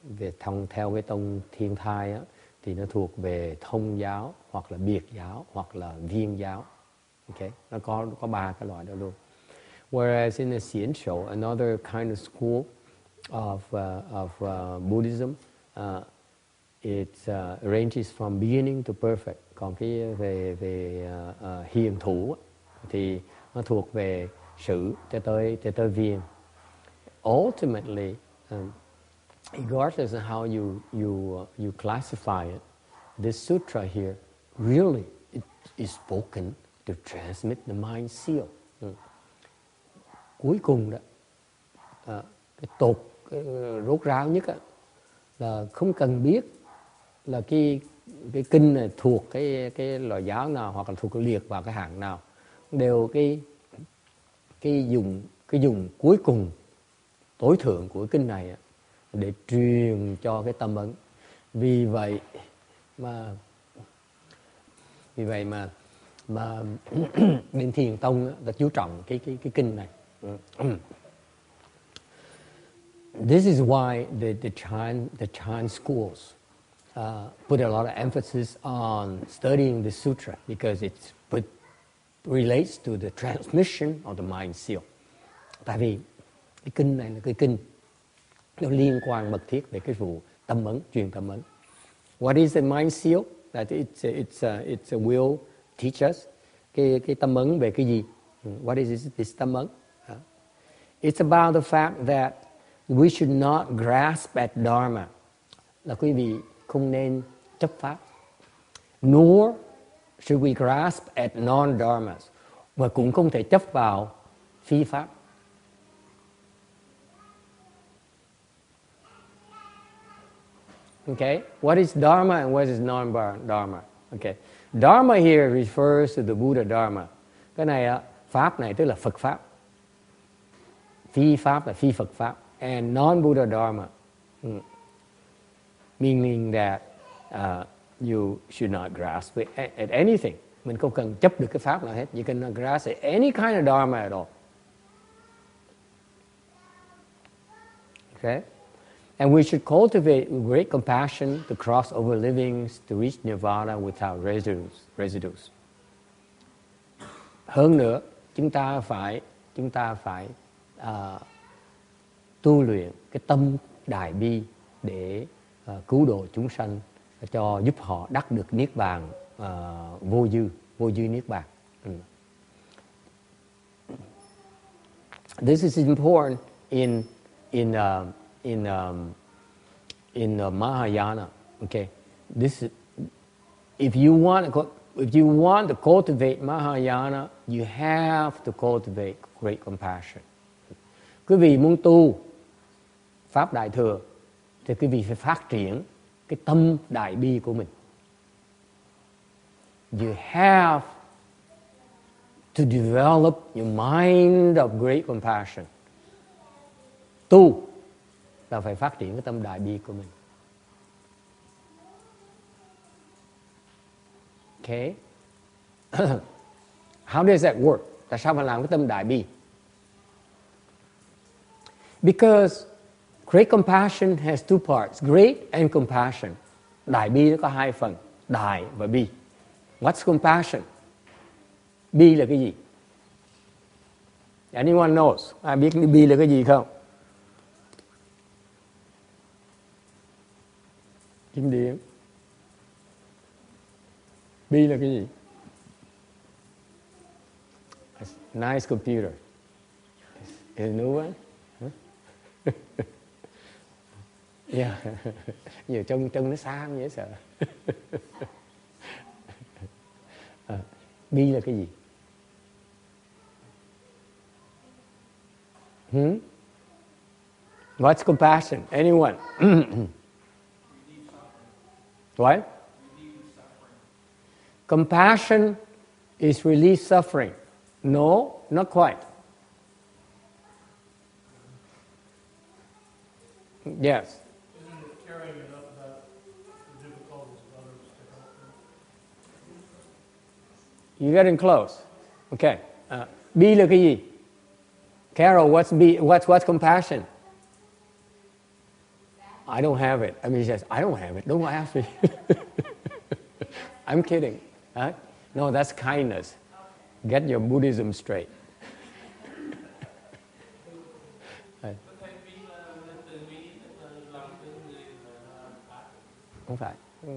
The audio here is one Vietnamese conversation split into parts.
về theo cái tông Thiên Thai á, thì nó thuộc về Thông giáo hoặc là Biệt giáo hoặc là Viên giáo. Okay, nó có ba cái loại đó luôn. Whereas in the Xiển Shou, another kind of school of Buddhism, it ranges from beginning to perfect. Còn cái về hiền thủ thì nó thuộc về Sử cho tới Viên. Ultimately, regardless of how you classify it, this sutra here really it is spoken to transmit the mind seal. Cuối cùng đó, cái rốt ráo nhất là không cần biết là cái kinh này thuộc cái loại giáo nào hoặc là thuộc liệt vào cái hạng nào, đều cái dùng cuối cùng tối thượng của kinh này để truyền cho cái tâm ấn. Vì vậy mà bên Thiền tông đã chú trọng cái kinh này. This is why the Chan schools put a lot of emphasis on studying the sutra, because it relates to the transmission of the mind seal. Tại vì cái kinh này là cái kinh nó liên quan mật thiết về cái vụ tâm ấn, truyền tâm ấn. What is the mind seal? That it's a will teach us. Cái tâm ấn về cái gì? What is this tâm ấn? It's about the fact that we should not grasp at dharma. Là quý vị không nên chấp pháp. Nor should we grasp at non-dharmas. Và cũng không thể chấp vào phi pháp. Okay, what is dharma and what is non-dharma? Okay, dharma here refers to the Buddha dharma. Cái này pháp này tức là Phật pháp. Phi pháp là phi Phật pháp. And non-Buddha dharma, meaning that you should not grasp at anything. Mình không cần chấp được cái pháp nào hết. You cannot grasp at any kind of dharma at all. Okay. And we should cultivate great compassion to cross over livings to reach nirvana without residues. Hơn nữa, chúng ta phải tu luyện cái tâm đại bi để cứu độ chúng sanh, cho giúp họ đắc được niết bàn vô dư niết bàn. This is important in Mahayana. Okay, this is, if you want to cultivate Mahayana, you have to cultivate great compassion. Quý vị muốn tu pháp đại thừa thì quý vị phải phát triển cái tâm đại bi của mình. You have to develop your mind of great compassion. Tu là phải phát triển cái tâm đại bi của mình. Okay. How does that work? Tại sao phải làm cái tâm đại bi? Because great compassion has two parts, great and compassion. Đại bi nó có hai phần, đại và bi. What's compassion? Bi là cái gì? Anyone knows? Ai biết bi là cái gì không? Kim Điển. Bi là cái gì? Nice computer. Is it new one? Huh? Yeah. Nhiều trông nó xám dễ sợ. Bi là cái gì? What's compassion? Anyone? What? Compassion is relief suffering. No, not quite. Yes. Isn't it caring enough about the difficulties of others to help them? You're getting close. Okay. Bi là cái gì? Carol, what's compassion? I don't have it. I mean, he says, I don't have it. Don't ask me. I'm kidding. Huh? No, that's kindness. Get your Buddhism straight. Không phải.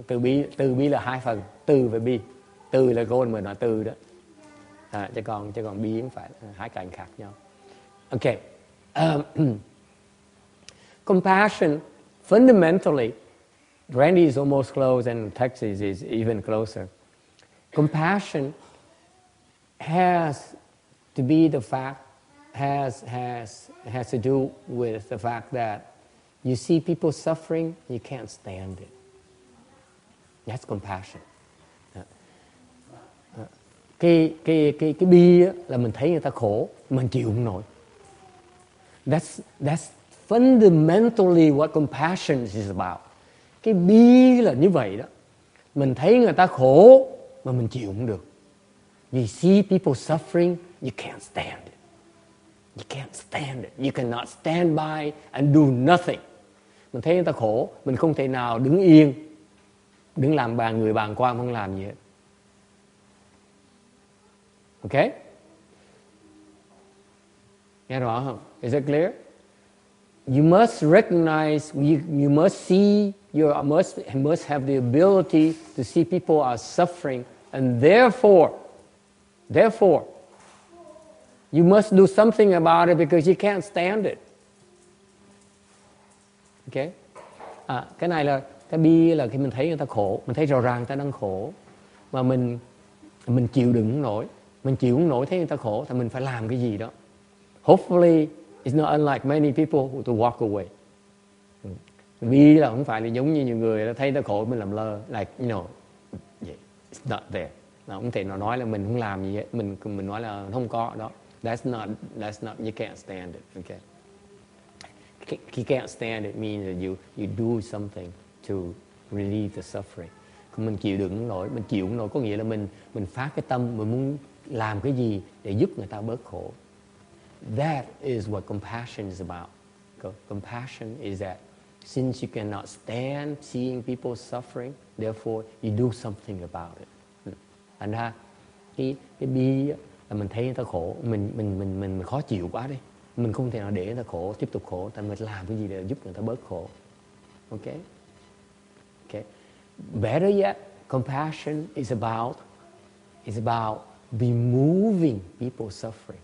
Từ bi là hai phần. Từ và bi. Từ là con mình nói từ đó. Chứ còn bi không phải. Hai cạnh khác nhau. Okay. Compassion, fundamentally, Randy is almost close and Texas is even closer. Compassion has to be the fact, has to do with the fact that you see people suffering, you can't stand it. That's compassion. Cái bi là mình thấy người ta khổ, mình chịu không nổi. That's fundamentally what compassion is about. Cái bi là như vậy đó. Mình thấy người ta khổ mà mình chịu không được. You see people suffering, you can't stand it. You can't stand it. You cannot stand by and do nothing. Mình thấy người ta khổ, mình không thể nào đứng yên, đứng làm người bàng quan không làm gì hết. Okay? Nghe rõ không? Is it clear? You must recognize, you must see, you must have the ability to see people are suffering, and therefore, you must do something about it because you can't stand it. Okay? Cái này là cái bi là khi mình thấy người ta khổ, mình thấy rõ ràng người ta đang khổ, mà mình chịu đựng không nổi, mình chịu không nổi thấy người ta khổ thì mình phải làm cái gì đó. Hopefully, it's not unlike many people who to walk away. Bi là không phải là giống như nhiều người thấy người ta khổ mình làm lơ, like you know, yeah, it's not there. Không thể nào nói là mình không làm gì hết, mình nói là không có đó. That's not you can't stand it. Okay. You can't stand it means that you do something to relieve the suffering. Mình chịu đựng nổi, mình chịu nổi có nghĩa là mình phát cái tâm mình muốn làm cái gì để giúp người ta bớt khổ. That is what compassion is about. Compassion is that since you cannot stand seeing people suffering, therefore you do something about it. Thành ra cái bi là mình thấy người ta khổ, mình khó chịu quá đi, mình không thể nào để người ta khổ, tiếp tục khổ, tại mình làm cái gì để giúp người ta bớt khổ. Okay? Better yet, compassion is about removing people's suffering.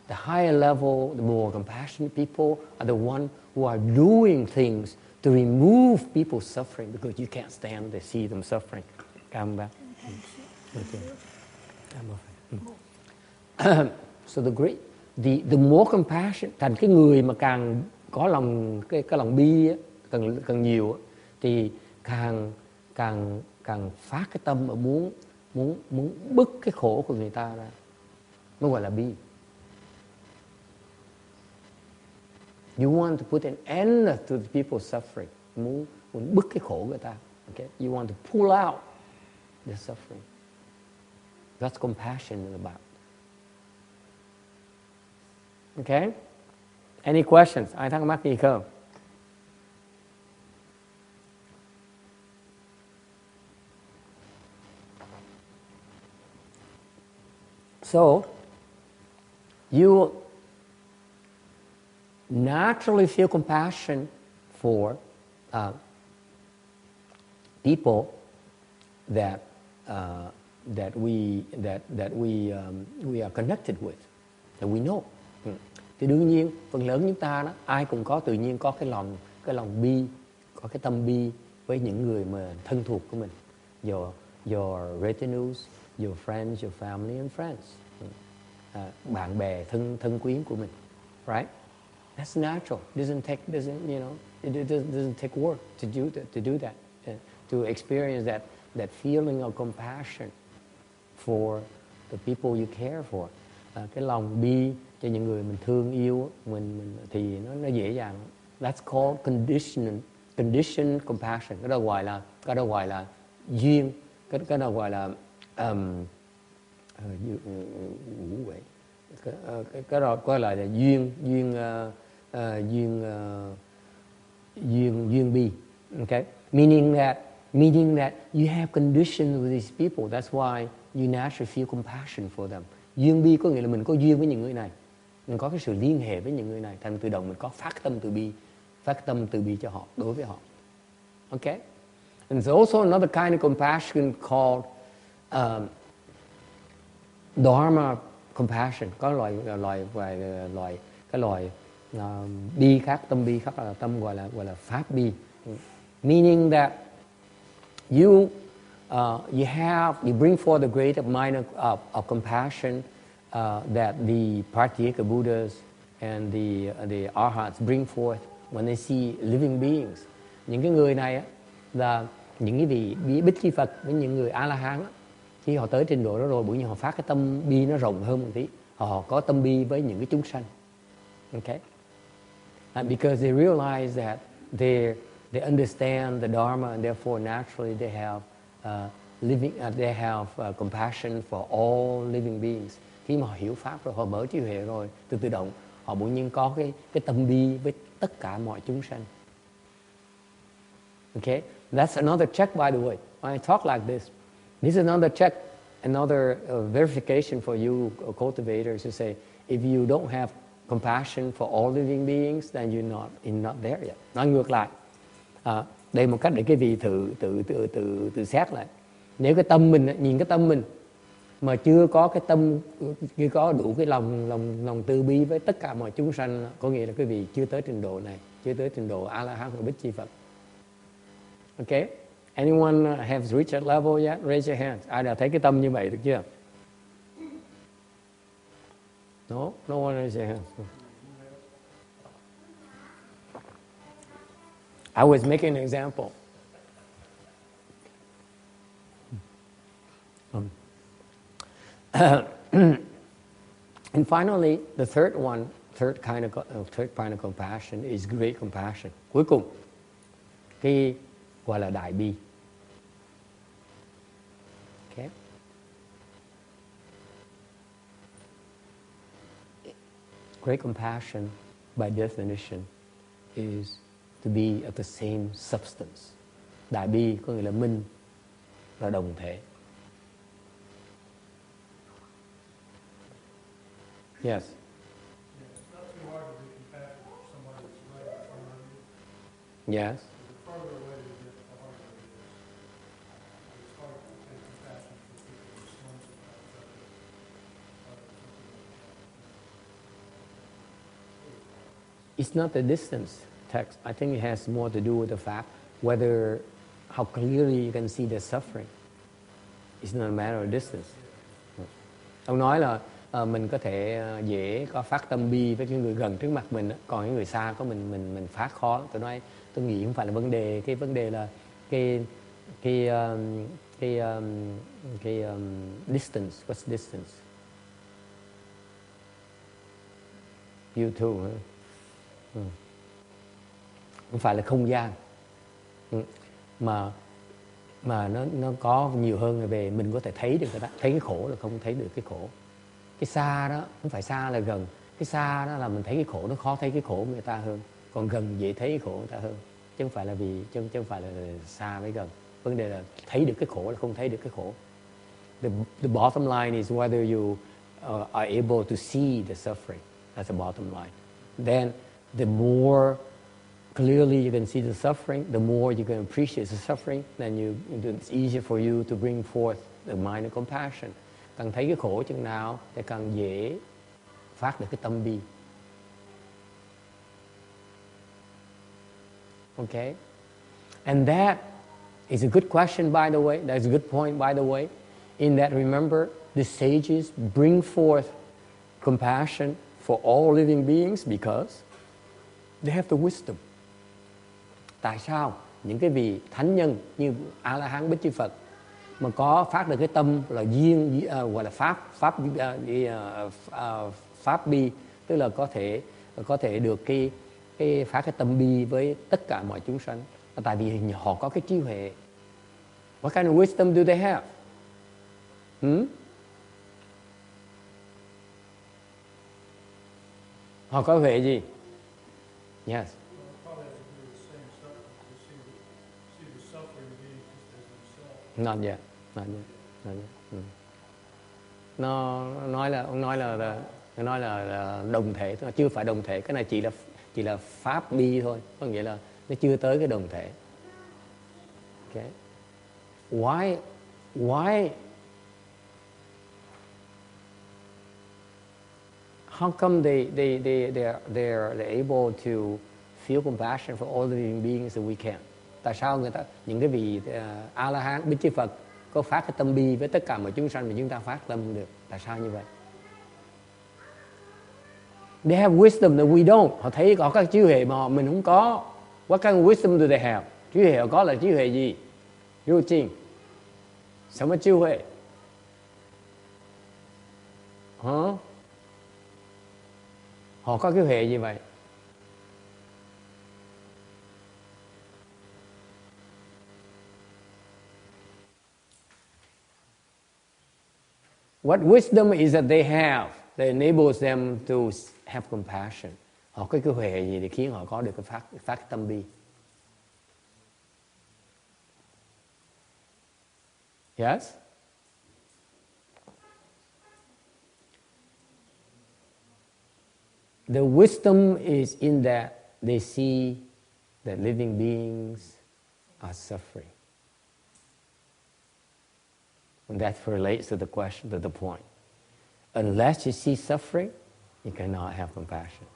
The higher level, the more compassionate people are the ones who are doing things to remove people's suffering because you can't stand to see them suffering. Come back. So the more compassion, thành cái người mà càng có lòng cái lòng bi á, càng nhiều á, thì càng phát cái tâm mà muốn bứt cái khổ của người ta ra, nó gọi là bi. You want to put an end to the people's suffering, muốn bứt cái khổ người ta. Okay? You want to pull out the suffering. That's compassion about. Okay? Any questions? Ai thắc mắc gì không? So, you naturally feel compassion for people that we are connected with, that we know. Thì đương nhiên phần lớn chúng ta đó, ai cũng có tự nhiên có cái lòng bi, có cái tâm bi với những người mà thân thuộc của mình, your retinues, your friends, your family and friends, bạn bè thân quyến của mình, right? That's natural. It doesn't take work to do that, to experience that feeling of compassion for the people you care for. Cái lòng bi cho những người mình thương yêu mình thì nó dễ dàng. That's called conditioned compassion. Cái đó gọi là duyên, cái đó gọi là cái đó gọi là duyên duyên bi. Okay, meaning that you have conditions with these people. That's why you naturally feel compassion for them. Duyên bi có nghĩa là mình có duyên với những người này, mình có cái sự liên hệ với những người này, thành tự động mình có phát tâm từ bi cho họ, đối với họ. Okay, and there's also another kind of compassion called Dharma compassion. Có loại bi khác, tâm bi khác, là tâm gọi là pháp bi. Meaning that you bring forth the great mind of compassion that the Pratyeka Buddhas and the Arhats bring forth when they see living beings. Những cái người này á, là những cái vị Bích Chi Phật với những người A La Hán, khi họ tới trình độ đó rồi, bởi vì họ phát cái tâm bi nó rộng hơn một tí, họ có tâm bi với những cái chúng sanh. Okay, because they realize that they understand the Dharma, and therefore naturally they have compassion for all living beings. Khi mà họ hiểu pháp rồi, họ mở trí huệ rồi, tự động họ bỗng nhiên có cái tâm bi với tất cả mọi chúng sanh. Okay, that's another check, by the way. When I talk like this is another check, another verification for you cultivators to say, if you don't have compassion for all living beings, then you're not there yet. Nói ngược lại, đây một cách để cái vị tự xét lại. Nếu cái tâm mình, nhìn cái tâm mình mà chưa có cái tâm, chưa có đủ cái lòng từ bi với tất cả mọi chúng sanh, có nghĩa là cái vị chưa tới trình độ này, chưa tới trình độ A La Hán của Bích Chi Phật. Okay, anyone has reached that level yet? Raise your hands. Ai đã thấy cái tâm như vậy được chưa? No one raise your hands. I was making an example. And finally, the third kind of compassion is great compassion. Cuối cùng, cái gọi là đại bi. Okay. Great compassion, by definition, is to be of the same substance. Đại bi có nghĩa là minh, là đồng thể. Yes. It's not too hard to be compassionate for somebody that's right in front of you. Yes. The further away you get, the harder it is. It's hard to take compassion for people who are slums about It's not the distance text. I think it has more to do with the fact whether how clearly you can see the suffering. It's not a matter of distance. Ông nói là mình có thể dễ có phát tâm bi với cái người gần trước mặt mình, còn những người xa có mình phát khó. Tôi nghĩ không phải là vấn đề, cái vấn đề là cái distance. What's distance? You too. Không phải là không gian, mà nó có nhiều hơn về mình có thể thấy được cái đó. Thấy cái khổ là không thấy được cái khổ. Cái xa đó không phải xa là gần, cái xa đó là mình thấy cái khổ, nó khó thấy cái khổ của người ta hơn, còn gần dễ thấy cái khổ của người ta hơn, chứ không phải là vì chứ không phải là xa với gần. Vấn đề là thấy được cái khổ là không thấy được cái khổ. The bottom line is whether you are able to see the suffering. That's the bottom line. Then the more clearly you can see the suffering, the more you can appreciate the suffering, then it's easier for you to bring forth the mind of compassion. Càng thấy cái khổ chừng nào thì càng dễ phát được cái tâm bi. Okay? And that is a good question, by the way. That's a good point, by the way. In that, remember, the sages bring forth compassion for all living beings because they have the wisdom. Tại sao những cái vị thánh nhân như A La Hán, Bích Chi Phật mà có phát được cái tâm là duyên, gọi là pháp bi, tức là có thể được cái phát cái tâm bi với tất cả mọi chúng sanh, tại vì họ có cái trí huệ. What kind of wisdom do they have? Họ có huệ gì? Yes. Probably has to do with the same Not yet, not yet, not yet. Nó nói là đồng thể, nó chưa phải đồng thể. Cái này chỉ là pháp bi thôi, có nghĩa là nó chưa tới cái đồng thể. Okay. Why how come they're able to feel compassion for all living beings that we can't? Tại sao những cái vị A La Hán, Bích Chi Phật có phát cái tâm bi với tất cả mọi chúng sanh mà chúng ta phát tâm được? Tại sao như vậy? They have wisdom that we don't. Họ thấy có các trí huệ mà mình không có. What kind of wisdom do they have? Trí huệ họ có là trí huệ gì? Vô trình. Sao mà trí huệ? Hả? Họ có cái huệ gì vậy? What wisdom is that they have that enables them to have compassion? Họ có cái huệ gì để khiến họ có được cái phát tâm bi? Yes? The wisdom is in that they see that living beings are suffering. And that relates to the question, to the point. Unless you see suffering, you cannot have compassion.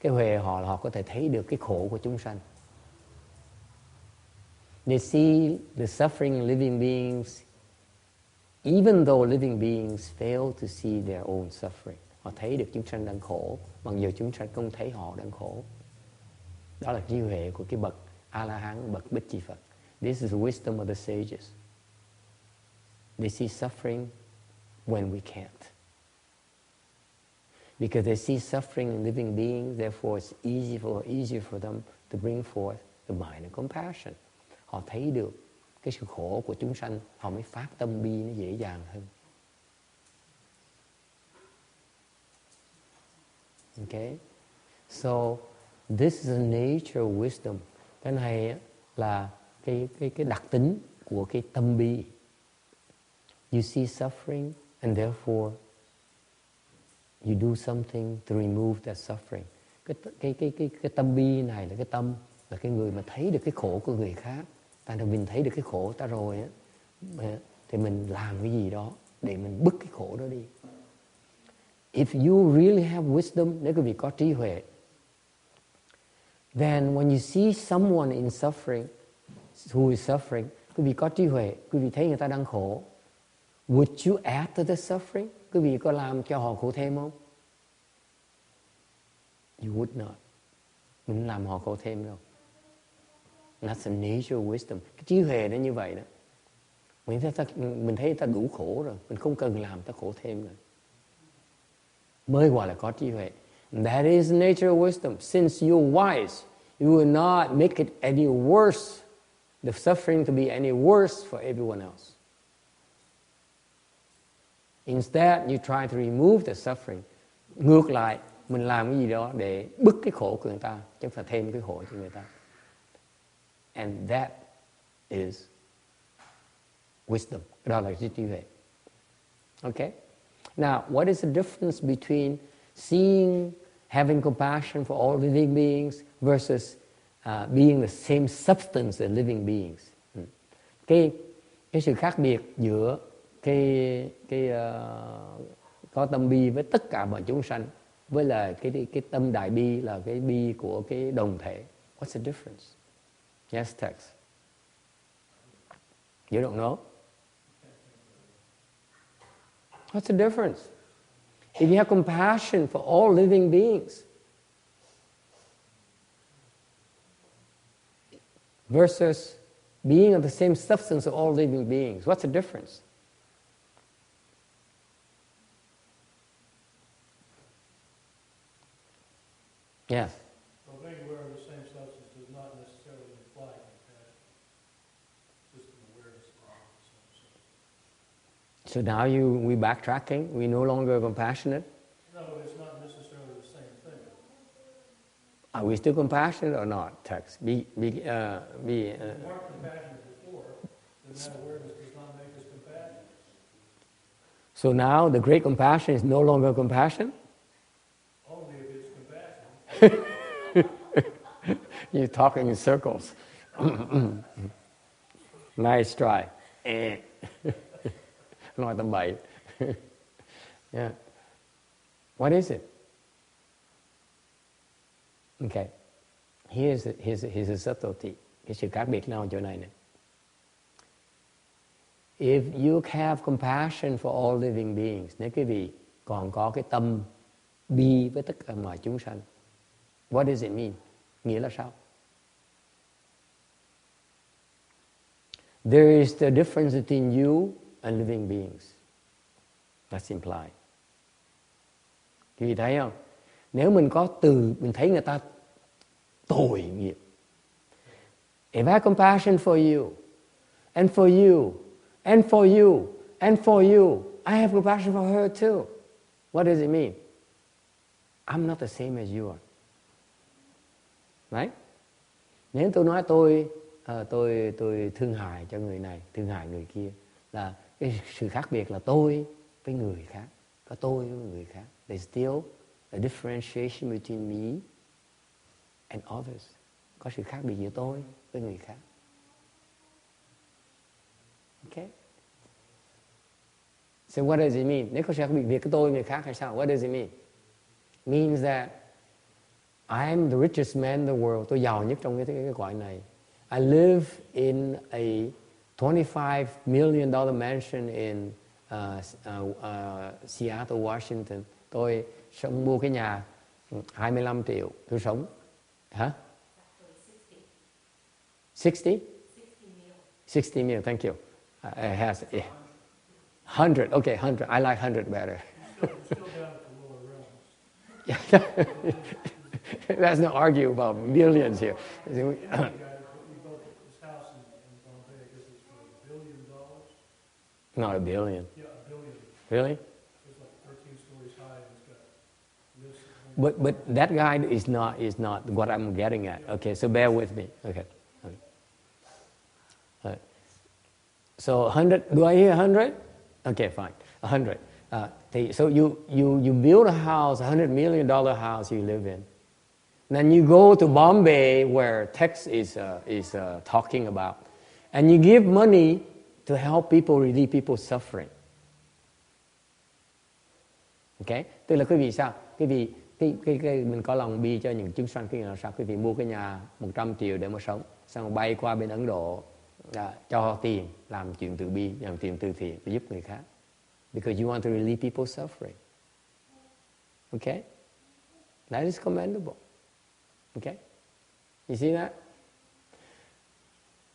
Cái huệ họ là họ có thể thấy được cái khổ của chúng sanh. They see the suffering living beings, even though living beings fail to see their own suffering. Họ thấy được chúng sanh đang khổ, mặc dù chúng sanh không thấy họ đang khổ. Đó là trí huệ của cái bậc A-la-hán, bậc Bích Chi Phật. This is the wisdom of the sages. They see suffering when we can't. Because they see suffering in living beings, therefore it's easier for them to bring forth the mind of compassion. Họ thấy được cái sự khổ của chúng sanh, họ mới phát tâm bi nó dễ dàng hơn. Okay? So this is the nature of wisdom. Cái này là cái đặc tính của cái tâm bi. You see suffering and therefore you do something to remove that suffering. Cái tâm bi này là cái tâm, là cái người mà thấy được cái khổ của người khác. Tại vì mình thấy được cái khổ ta rồi á, thì mình làm cái gì đó để mình bứt cái khổ đó đi. If you really have wisdom, nếu quý vị có trí huệ, then when you see someone in suffering, who is suffering, quý vị có trí huệ, quý vị thấy người ta đang khổ, would you add to the suffering? Quý vị có làm cho họ khổ thêm không? You would not. Mình làm họ khổ thêm đâu. That's the nature of wisdom. Cái trí huệ nó như vậy đó. Mình thấy ta đủ khổ rồi, mình không cần làm ta khổ thêm nữa. Mới gọi là có trí huệ. That is the nature of wisdom. Since you're wise, you will not make it any worse, the suffering to be any worse for everyone else. Instead, you try to remove the suffering. Ngược lại, mình làm cái gì đó để bứt cái khổ của người ta, chứ không phải thêm cái khổ cho người ta. And that is wisdom. Đó là trí huệ. Okay? Now, what is the difference between seeing, having compassion for all living beings versus being the same substance as living beings? Cái sự khác biệt giữa có tâm bi với tất cả mọi chúng sanh, với là cái tâm đại bi là cái bi của cái đồng thể. What's the difference? Yes, Tex. You don't know? What's the difference? If you have compassion for all living beings versus being of the same substance of all living beings, what's the difference? Yes. Well, being aware of the same substance does not necessarily imply compassion. Just an awareness of the same substance. So now we backtracking. We no longer compassionate. No, it's not necessarily the same thing. Are we still compassionate or not? Tex. You weren't compassionate before. that awareness does not make us compassionate. So now the great compassion is no longer compassion? Only if it's compassion. You're talking in circles. Nice try. Nói tầm bậy. Yeah. What is it? Okay. Here's a subtlety. Cái sự khác biệt nào chỗ này nè. If you have compassion for all living beings, nếu quý vị còn có cái tâm bi với tất cả mọi chúng sanh, what does it mean? Nghĩa là sao? There is the difference between you and living beings. That's implied. Quý vị thấy không? Nếu mình có từ, mình thấy người ta tội nghiệp. If I have compassion for you, and for you, and for you, and for you, I have compassion for her too. What does it mean? I'm not the same as you are. Right? Nếu tôi nói tôi thương hại cho người này, thương hại người kia, là cái sự khác biệt là tôi với người khác, có tôi với người khác. There's still a differentiation between me and others. Có sự khác biệt giữa tôi với người khác. Okay? So what does it mean? Nếu có sự khác biệt giữa cái tôi với người khác hay sao? What does it mean? Means that I'm the richest man in the world. Tôi giàu nhất trong cái cõi này. I live in a $25 million mansion in Seattle, Washington. Tôi mua cái nhà 25 triệu. Tôi sống. Hả? 60? 60 mil, thank you. It has 100, okay, 100. I like 100 better. Still down at the lower realms. Let's not argue about millions here. We built this house in Bombay, I guess it's for $1 billion. Not a billion. Yeah, $1 billion. Really? It's like 13 stories high, and it's got this. But that guy is not what I'm getting at. Okay, so bear with me. Okay. So 100. Do I hear 100? Okay, fine. 100. So you build a house, $100 million house you live in. Then you go to Bombay, where Tex is talking about, and you give money to help people, relieve people's suffering. Okay? Tức là quý vị sao? Quý vị mình có lòng bi cho những chúng sanh, cái là sao? Quý vị mua cái nhà 100 triệu để mà sống, xong bay qua bên Ấn Độ, cho tiền làm chuyện từ bi, làm chuyện từ thiện để giúp người khác. Because you want to relieve people's suffering. Okay? That is commendable. Okay? You see that?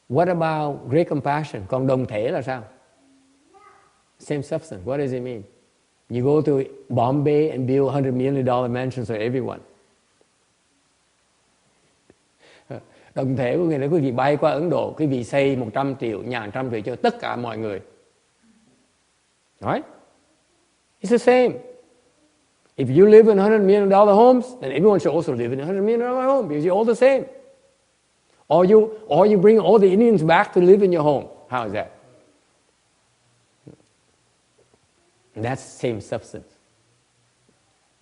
What about great compassion? Còn đồng thể là sao? Same substance. What does it mean? You go to Bombay and build $100 million mansions for everyone. Đồng thể của người là quý vị bay qua Ấn Độ, quý vị xây 100 triệu, nhà 100 triệu cho tất cả mọi người. Right? It's the same. If you live in $100 million homes, then everyone should also live in a $100 million home because you're all the same. Or you bring all the Indians back to live in your home. How is that? That's same substance.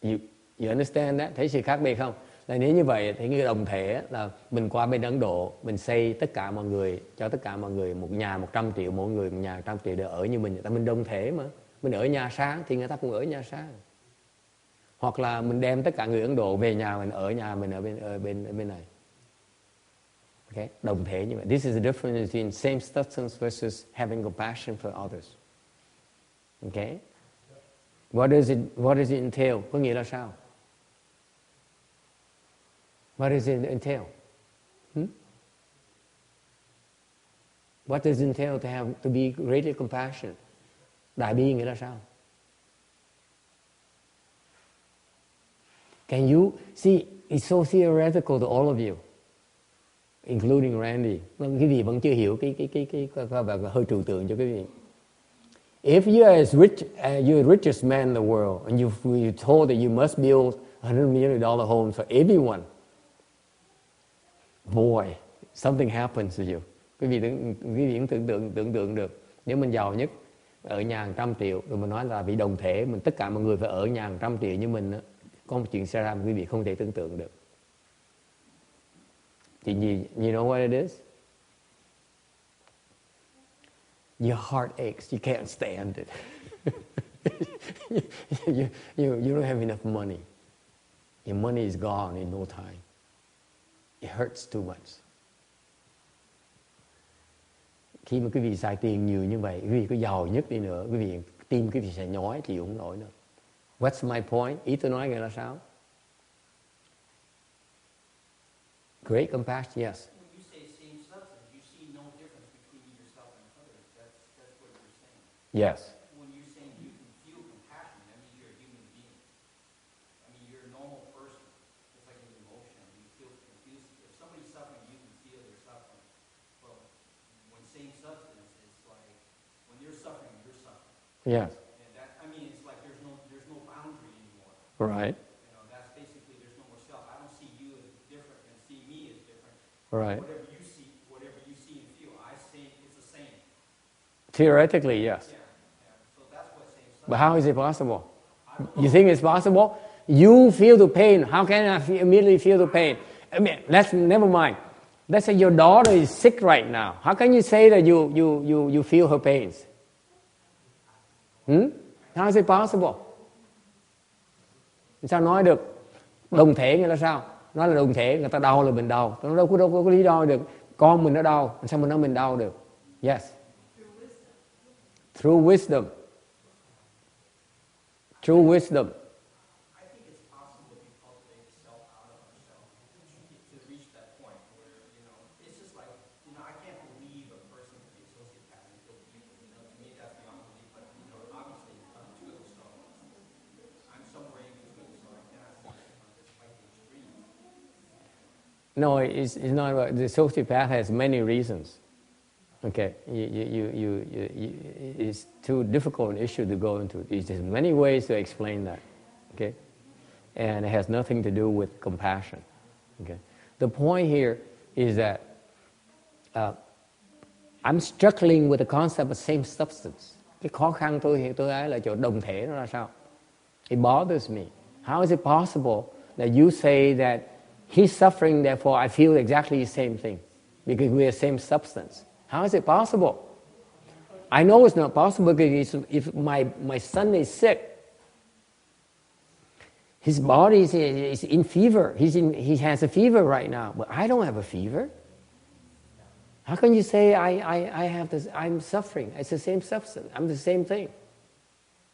You understand that? Thấy sự khác biệt không? Là nếu như vậy thì cái đồng thể là mình qua bên Ấn Độ, mình xây tất cả mọi người, cho tất cả mọi người một nhà 100 triệu, mỗi người một nhà 100 triệu để ở như mình. Tại mình đồng thể mà. Mình ở nhà sáng thì người ta cũng ở nhà sáng. Hoặc là mình đem tất cả người Ấn Độ về nhà mình ở nhà mình ở bên này. Okay? Đồng thể như vậy. This is the difference between same substance versus having compassion for others. Okay? What does it entail? Có nghĩa là sao? What does it entail? What does it entail to be greatly compassionate? Đại bi nghĩa là sao? Can you see? It's so theoretical to all of you, including Randy. Quý vị vẫn chưa hiểu cái hơi trừu tượng cho quý vị. If you are as rich, you're the richest man in the world, and you're told that you must build $100 million homes for everyone, boy, something happens to you. Quý vị cũng tưởng tượng được, nếu mình giàu nhất ở nhà 100 triệu rồi mình nói là vì đồng thể mình tất cả mọi người phải ở nhà 100 triệu như mình đó, có một chuyện xảy ra mà quý vị không thể tưởng tượng được. Chuyện gì? You know what it is? Your heart aches, you can't stand it. you don't have enough money. Your money is gone in no time. It hurts too much. Khi mà quý vị xài tiền nhiều như vậy, quý vị có giàu nhất đi nữa, tim quý vị sẽ nhói, chịu không nổi nữa. What's my point? Ý tôi nói nghĩa là sao? Great compassion, yes. When you say same substance, you see no difference between yourself and others. That's what you're saying. Yes. When you're saying you can feel compassion, that means you're a human being. I mean, you're a normal person. It's like an emotion. You feel confused. If somebody's suffering, you can feel their suffering. But when same substance, it's like when you're suffering, you're suffering. Yes. And that, I mean, it's like there's no boundary anymore. Right. You know, that's basically there's no more self. I don't see you as different and see me as different. Right. Whatever you see and feel, I say it's the same. Theoretically, yes. Yeah. So that's what same substance. But how is it possible? You think it's possible? You feel the pain. How can I immediately feel the pain? I mean, never mind. Let's say your daughter is sick right now. How can you say that you feel her pains? How is it possible? Sao nói được? Đồng thể nghĩa là sao? Nói là đồng thể, người ta đau là mình đau. Nó đâu có lý do được. Con mình nó đau, sao mình nói mình đau được? Yes. Through wisdom. True wisdom. I think it's possible if you cultivate the self out of ourselves to reach that point where, you know, it's just like, you know, I can't believe a person could be a sociopath and kill people. You know, to me that's beyond belief. But, you know, obviously it's done too. So I'm somewhere in between. So I cannot see it's quite the extreme. No, it's not about, the sociopath has many reasons. Okay, it's too difficult an issue to go into. There's many ways to explain that. Okay, and it has nothing to do with compassion. Okay, the point here is that I'm struggling with the concept of same substance. Cái khó khăn tôi ấy là chỗ đồng thể nó là sao? It bothers me. How is it possible that you say that he's suffering, therefore I feel exactly the same thing because we are same substance? How is it possible? I know it's not possible because if my son is sick, his body is in fever. He has a fever right now, but I don't have a fever. How can you say I have this? I'm suffering. It's the same substance. I'm the same thing.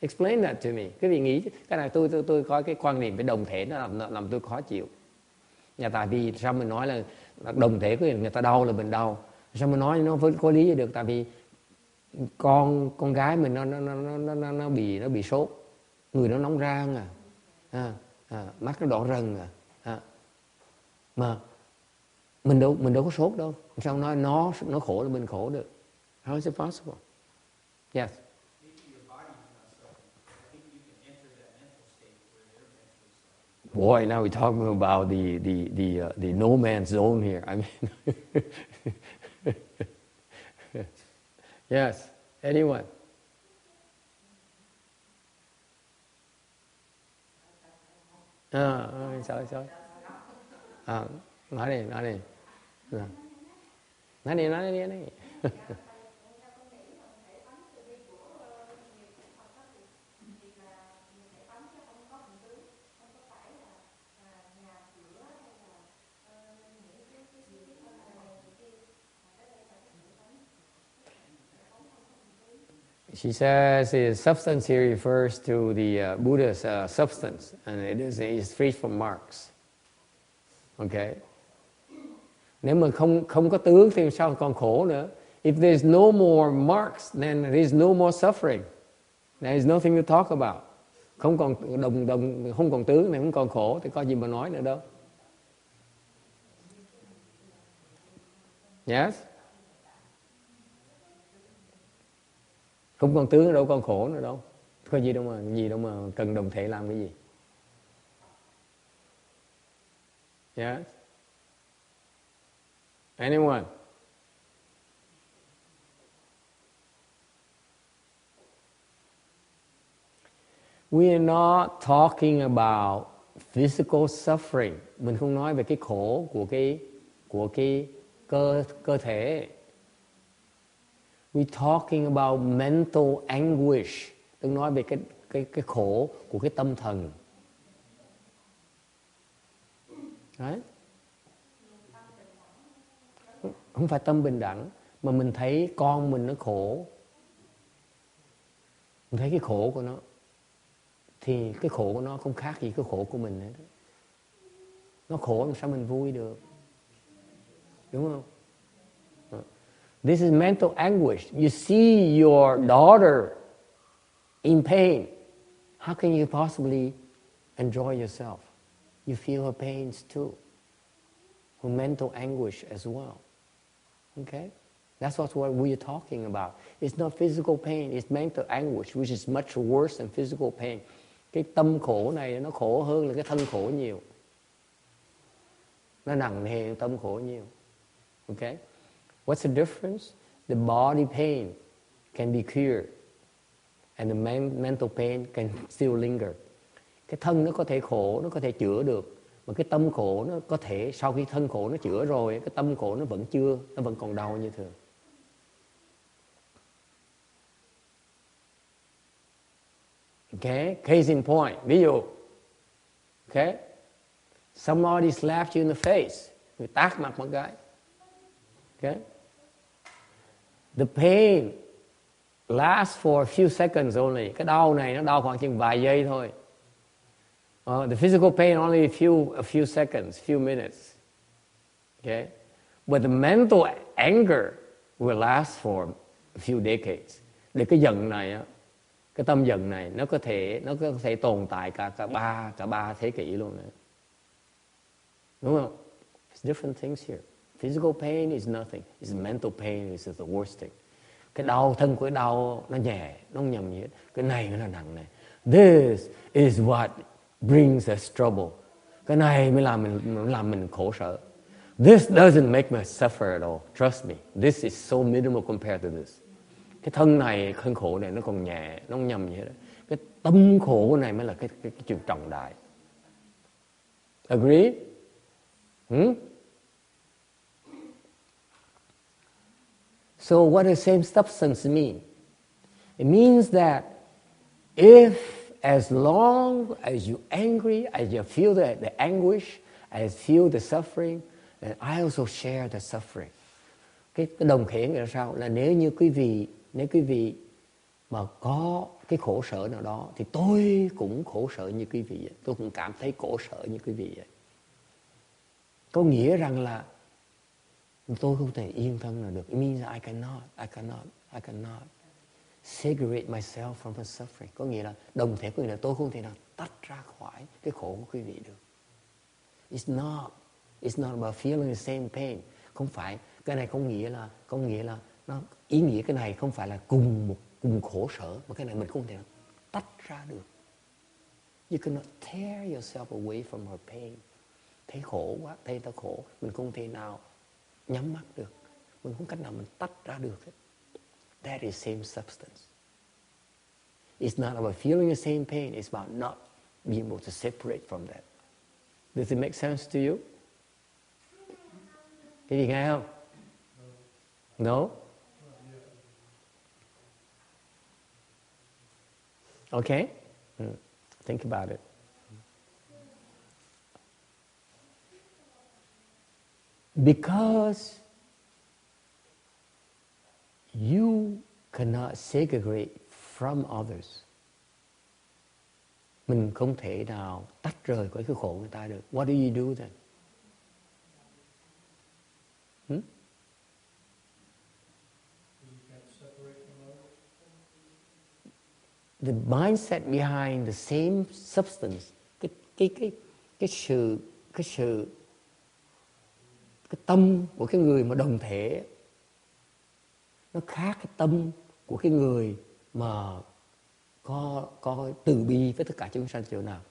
Explain that to me. Quý vị nghĩ cái này tôi có cái quan niệm về đồng thể nó làm tôi khó chịu. Tại vì sao mình nói là đồng thể của người ta đau là mình đau. Sao mà nói nó có lý gì được? Tại vì con gái mình nó bị sốt, người nó nóng rang mắt nó đỏ rần mà mình đâu có sốt đâu. Sao nói nó khổ là mình khổ được? How is it possible? Yes. Boy, now we're talking about the no man's zone here. I mean. Yes, anyone? Sorry. Nói đi. Nói đi. She says the substance here refers to the Buddha's substance, and it is free from marks. Okay. Nếu mà không có tướng thì sao còn khổ nữa? If there's no more marks, then there is no more suffering. There is nothing to talk about. Không còn không còn tướng này, không còn khổ thì có gì mà nói nữa đâu. Yes. Không còn tướng đâu còn khổ nữa đâu. Có gì đâu mà cần đồng thể làm cái gì. Yes. Anyone? We are not talking about physical suffering. Mình không nói về cái khổ của cái cơ thể. We're talking about mental anguish. Tôi nói về cái khổ của cái tâm thần. Đấy. Không phải tâm bình đẳng, mà mình thấy con mình nó khổ. Mình thấy cái khổ của nó, thì cái khổ của nó không khác gì cái khổ của mình hết. Nó khổ làm sao mình vui được, đúng không? This is mental anguish. You see your daughter in pain. How can you possibly enjoy yourself? You feel her pains too. Her mental anguish as well. Okay? That's what we're talking about. It's not physical pain, it's mental anguish, which is much worse than physical pain. Cái tâm khổ này nó khổ hơn là cái thân khổ nhiều. Nó nặng nề hơn tâm khổ nhiều. Okay? What's the difference? The body pain can be cured, and the mental pain can still linger. Cái thân nó có thể khổ, nó có thể chữa được, mà cái tâm khổ nó có thể sau khi thân khổ nó chữa rồi, cái tâm khổ nó vẫn chưa, nó vẫn còn đau như thường. Okay, case in point, ví dụ, okay, somebody slapped you in the face, người tát mặt một cái, okay, the pain lasts for a few seconds only. Cái đau này nó đau khoảng chừng vài giây thôi. The physical pain only a few seconds, few minutes. Okay, but the mental anger will last for a few decades. Để cái giận này á, cái tâm giận này nó có thể tồn tại cả ba thế kỷ luôn đấy. Đúng không? It's different things here. Physical pain is nothing. It's mental pain is the worst thing. Cái đau thân của cái đau nó nhẹ, nó không nhầm gì hết. Cái này nó là nặng này. This is what brings us trouble. Cái này mới làm mình khổ sở. This doesn't make me suffer at all. Trust me. This is so minimal compared to this. Cái thân này, thân khổ này nó còn nhẹ, nó không nhầm gì hết. Cái tâm khổ này mới là cái chuyện trọng đại. Agree? So what does same substance mean? It means that if as long as you're angry, as you feel the anguish, as feel the suffering, and I also share the suffering. Cái đồng khế nghĩa là sao? Là nếu quý vị mà có cái khổ sở nào đó thì tôi cũng khổ sở như quý vị vậy. Tôi cũng cảm thấy khổ sở như quý vị vậy. Có nghĩa rằng là tôi không thể yên thân nào được. It means I cannot segregate myself from the suffering. Có nghĩa là đồng thể có nghĩa là tôi không thể nào tách ra khỏi cái khổ của quý vị được. It's not about feeling the same pain. Không phải, cái này có nghĩa là nó ý nghĩa cái này không phải là cùng khổ sở, mà cái này mình không thể nào tách ra được. You cannot tear yourself away from her pain. Thấy khổ quá, thấy ta khổ, mình không thể nào nhắm mắt được, mình không cách nào mình tách ra được. That is same substance. It's not about feeling the same pain, it's about not being able to separate from that. Does it make sense to you? Cái gì nghe không? No? Okay? Think about it. Because you cannot segregate from others. Mình không thể nào tách rời khỏi cái khổ người ta được. What do you do then? The mindset behind the same substance, cái tâm của cái người mà đồng thể nó khác cái tâm của cái người mà có từ bi với tất cả chúng sanh chỗ nào.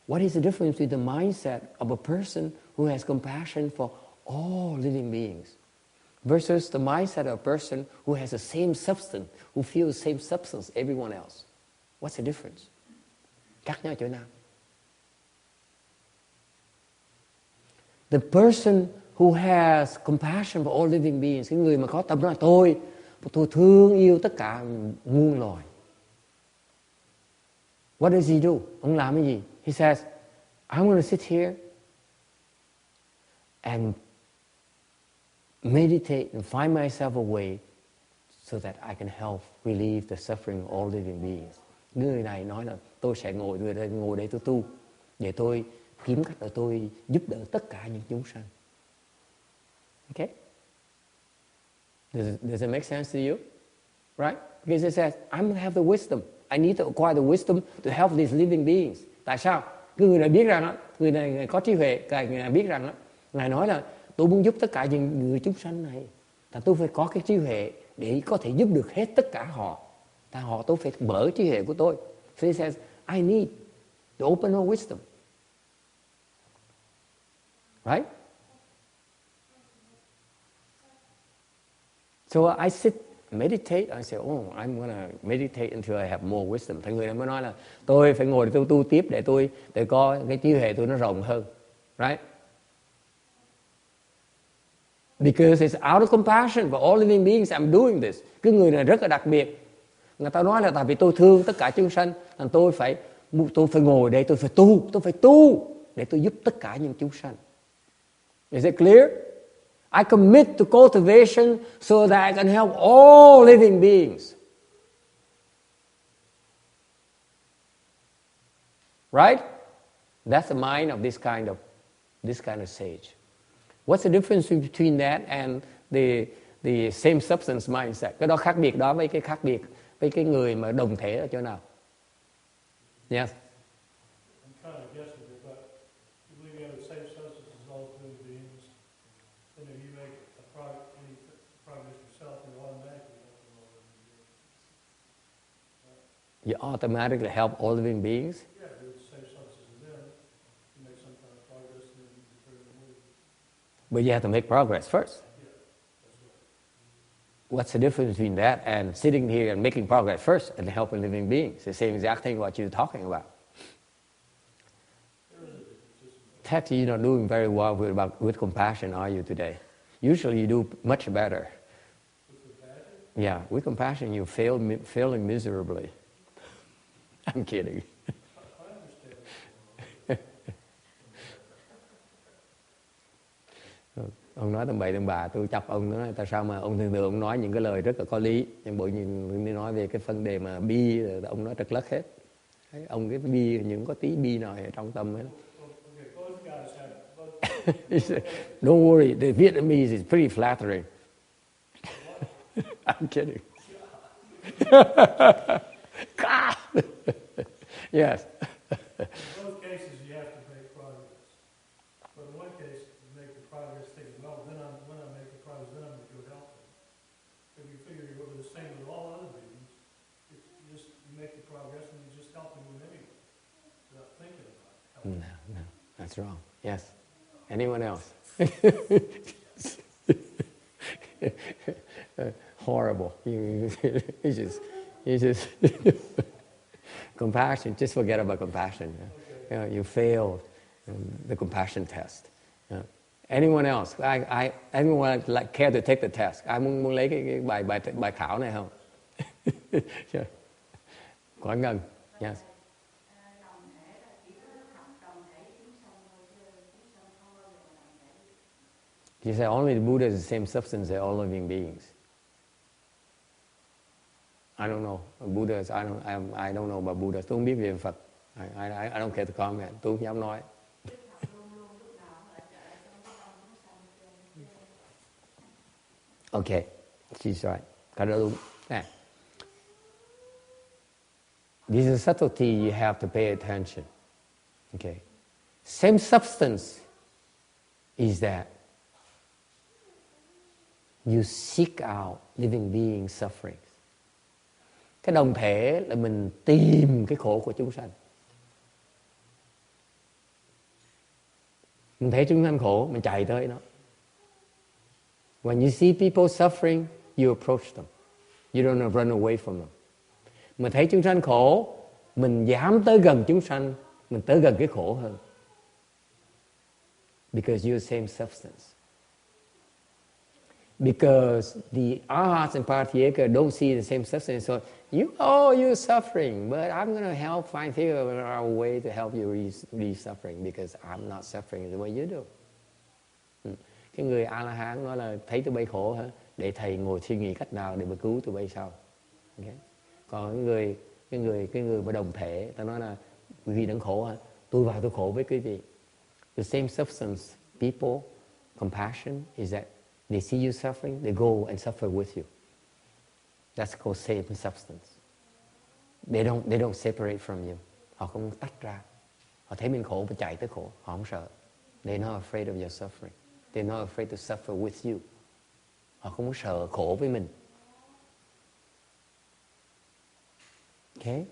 What is the difference between the mindset of a person who has compassion for all living beings versus the mindset of a person who has the same substance, who feels the same substance as everyone else? What's the difference? Khác nhau chỗ nào? The person who has compassion for all living beings, cái người mà có tâm đó là tôi thương yêu tất cả muôn loài. What does he do? Ông làm cái gì? He says, I'm going to sit here and meditate and find myself a way so that I can help relieve the suffering of all living beings. Người này nói là tôi sẽ ngồi đây tôi tu để tôi kiếm cách để tôi giúp đỡ tất cả những chúng sanh. Okay? Does it make sense to you? Right? Because it says, I'm going to have the wisdom. I need to acquire the wisdom to help these living beings. Tại sao? Cái người này biết rằng đó, người này có trí huệ, người này biết rằng đó, Ngài nói là tôi muốn giúp tất cả những người chúng sanh này. Tại tôi phải có cái trí huệ để có thể giúp được hết tất cả họ. Tại tôi phải mở trí huệ của tôi. So he says, I need to open my wisdom. Right? So I sit, meditate. I say, I'm going to meditate until I have more wisdom. Thành người này mới nói là tôi phải ngồi để tôi tu tiếp để có cái trí huệ tôi nó rộng hơn. Right? Because it's out of compassion for all living beings I'm doing this. Cái người này rất là đặc biệt. Người ta nói là tại vì tôi thương tất cả chúng sanh, thành tôi phải ngồi đây, tôi phải tu để tôi giúp tất cả những chúng sanh. Is it clear? I commit to cultivation so that I can help all living beings. Right? That's the mind of this kind of sage. What's the difference between that and the same substance mindset? Cái đó khác biệt đó với cái người mà đồng thể ở chỗ nào? Yes. I'm kind of guessing it, but you believe you have the same substance as all living beings, and if you make any progress yourself, you automatically help all living beings. You automatically help all living beings? Yeah, you're the same substance as them. You make some kind of progress, and then you return to move. But you have to make progress first. What's the difference between that and sitting here and making progress first and helping living beings? It's the same exact thing what you're talking about. Text, you're not doing very well with compassion, are you, today? Usually you do much better. With compassion? Yeah, with compassion you're failing miserably. I'm kidding. Ông nói tầm bậy tầm bạ, tôi chọc ông nói tại sao mà ông thường ông nói những cái lời rất là có lý, nhưng bởi vì nói về cái vấn đề mà bi, ông nói trật lất hết. Ông cái bi những có tí bi nào ở trong tâm ấy. Don't worry, the Vietnamese is pretty flattering. I'm kidding. Yes. In both cases, you have to make progress. But in one case, you make the progress thinking, well, when I make the progress, then I'm going to go help them. If you figure you're the same with all other beings, you make the progress and you're just helping them anyway, without thinking about it. No, that's wrong. Yes. Anyone else? Horrible. You just compassion. Just forget about compassion. You failed the compassion test. Anyone else? Anyone like care to take the test? Ai muốn lấy cái bài khảo này không? Có Ngân. Yes. You say only the Buddha is the same substance as all living beings. I don't know. Buddhas, I don't know about Buddhas. Tôi không biết về Phật. I don't care to comment. Tôi không dám nói. Okay, she's right. Cái đó đúng. This is a subtlety you have to pay attention. Okay. Same substance is that you seek out living beings suffering. Cái đồng thể là mình tìm cái khổ của chúng sanh. Mình thấy chúng sanh khổ, mình chạy tới nó. When you see people suffering, you approach them. You don't run away from them. Mình thấy chúng sanh khổ, mình dám tới gần chúng sanh, mình tới gần cái khổ hơn. Because you're the same substance. Because the arhats and paratiyaka don't see the same substance, so you're suffering, but I'm going to help figure out a way to help you relieve suffering because I'm not suffering the way you do. Cái người A-la-hán nói là thấy tụi bay khổ hả? Để thầy ngồi suy nghĩ cách nào để mà cứu tụi bay sau. Okay. Còn cái người mà đồng thể, ta nói là quý vị đang khổ hả? Tôi vào tôi khổ với quý vị. The same substance, people, compassion is that they see you suffering, they go and suffer with you. That's called same substance. They don't separate from you. Họ không tách ra. Họ thấy mình khổ và chạy tới khổ. Họ không sợ. They're not afraid of your suffering. They're not afraid to suffer with you. Họ không có sợ khổ với mình. Okay?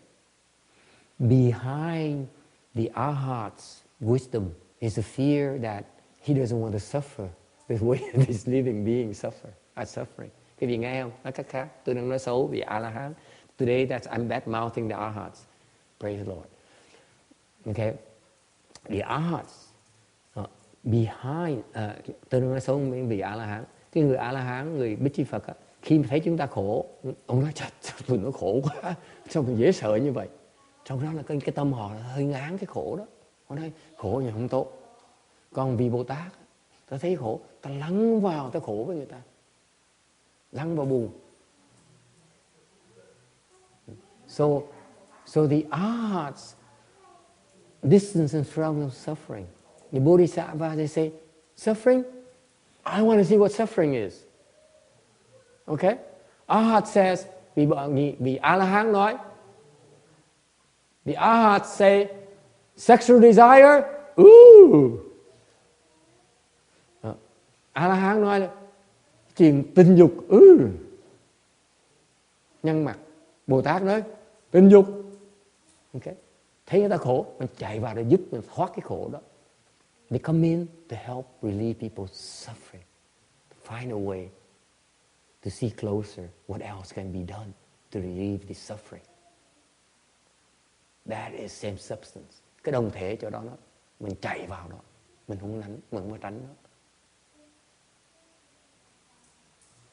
Behind the arhat's wisdom is a fear that he doesn't want to suffer the way this living being are suffering. Quý vị nghe không? Nói cách khác, tôi đang nói xấu vì A-la-hán. Today I'm bad mouthing the arhats. Praise the Lord. Okay? The arhats behind, tôi đang nói xấu vì A-la-hán. Cái người A-la-hán, người Bích Chi Phật á, khi mà thấy chúng ta khổ, ông nói trời, tụi nó khổ quá, sao mà dễ sợ như vậy. Trong đó là cái tâm họ hơi ngán cái khổ đó. Họ nói khổ như không tốt. Còn vì Bồ Tát, ta thấy khổ, ta lăn vào, ta khổ với người ta. Lăn vào buồn. So the arhats distance from suffering. The Bodhisattva, they say, suffering? I want to see what suffering is. Okay? Arhat says, vì A-la-hán nói, the Arhat say, sexual desire? Ooh! A-la-hán nói là chuyện tình dục, nhăn mặt. Bồ Tát nói, tình dục. Okay? Thấy người ta khổ, mình chạy vào để giúp mình thoát cái khổ đó. They come in to help relieve people's suffering. Find a way to see closer what else can be done to relieve the suffering. That is same substance. Cái đồng thể chỗ đó, mình chạy vào đó, mình không tránh nó.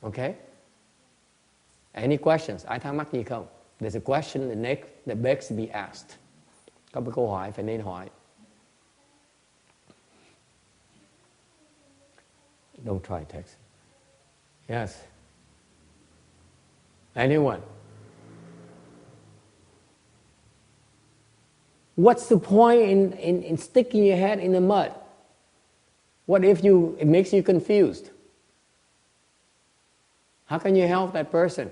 Okay? Any questions? Ai thắc mắc gì không? There's a question that begs to be asked. Có một câu hỏi phải nên hỏi. Don't try text. Yes. Anyone? What's the point in sticking your head in the mud? What if it makes you confused? How can you help that person?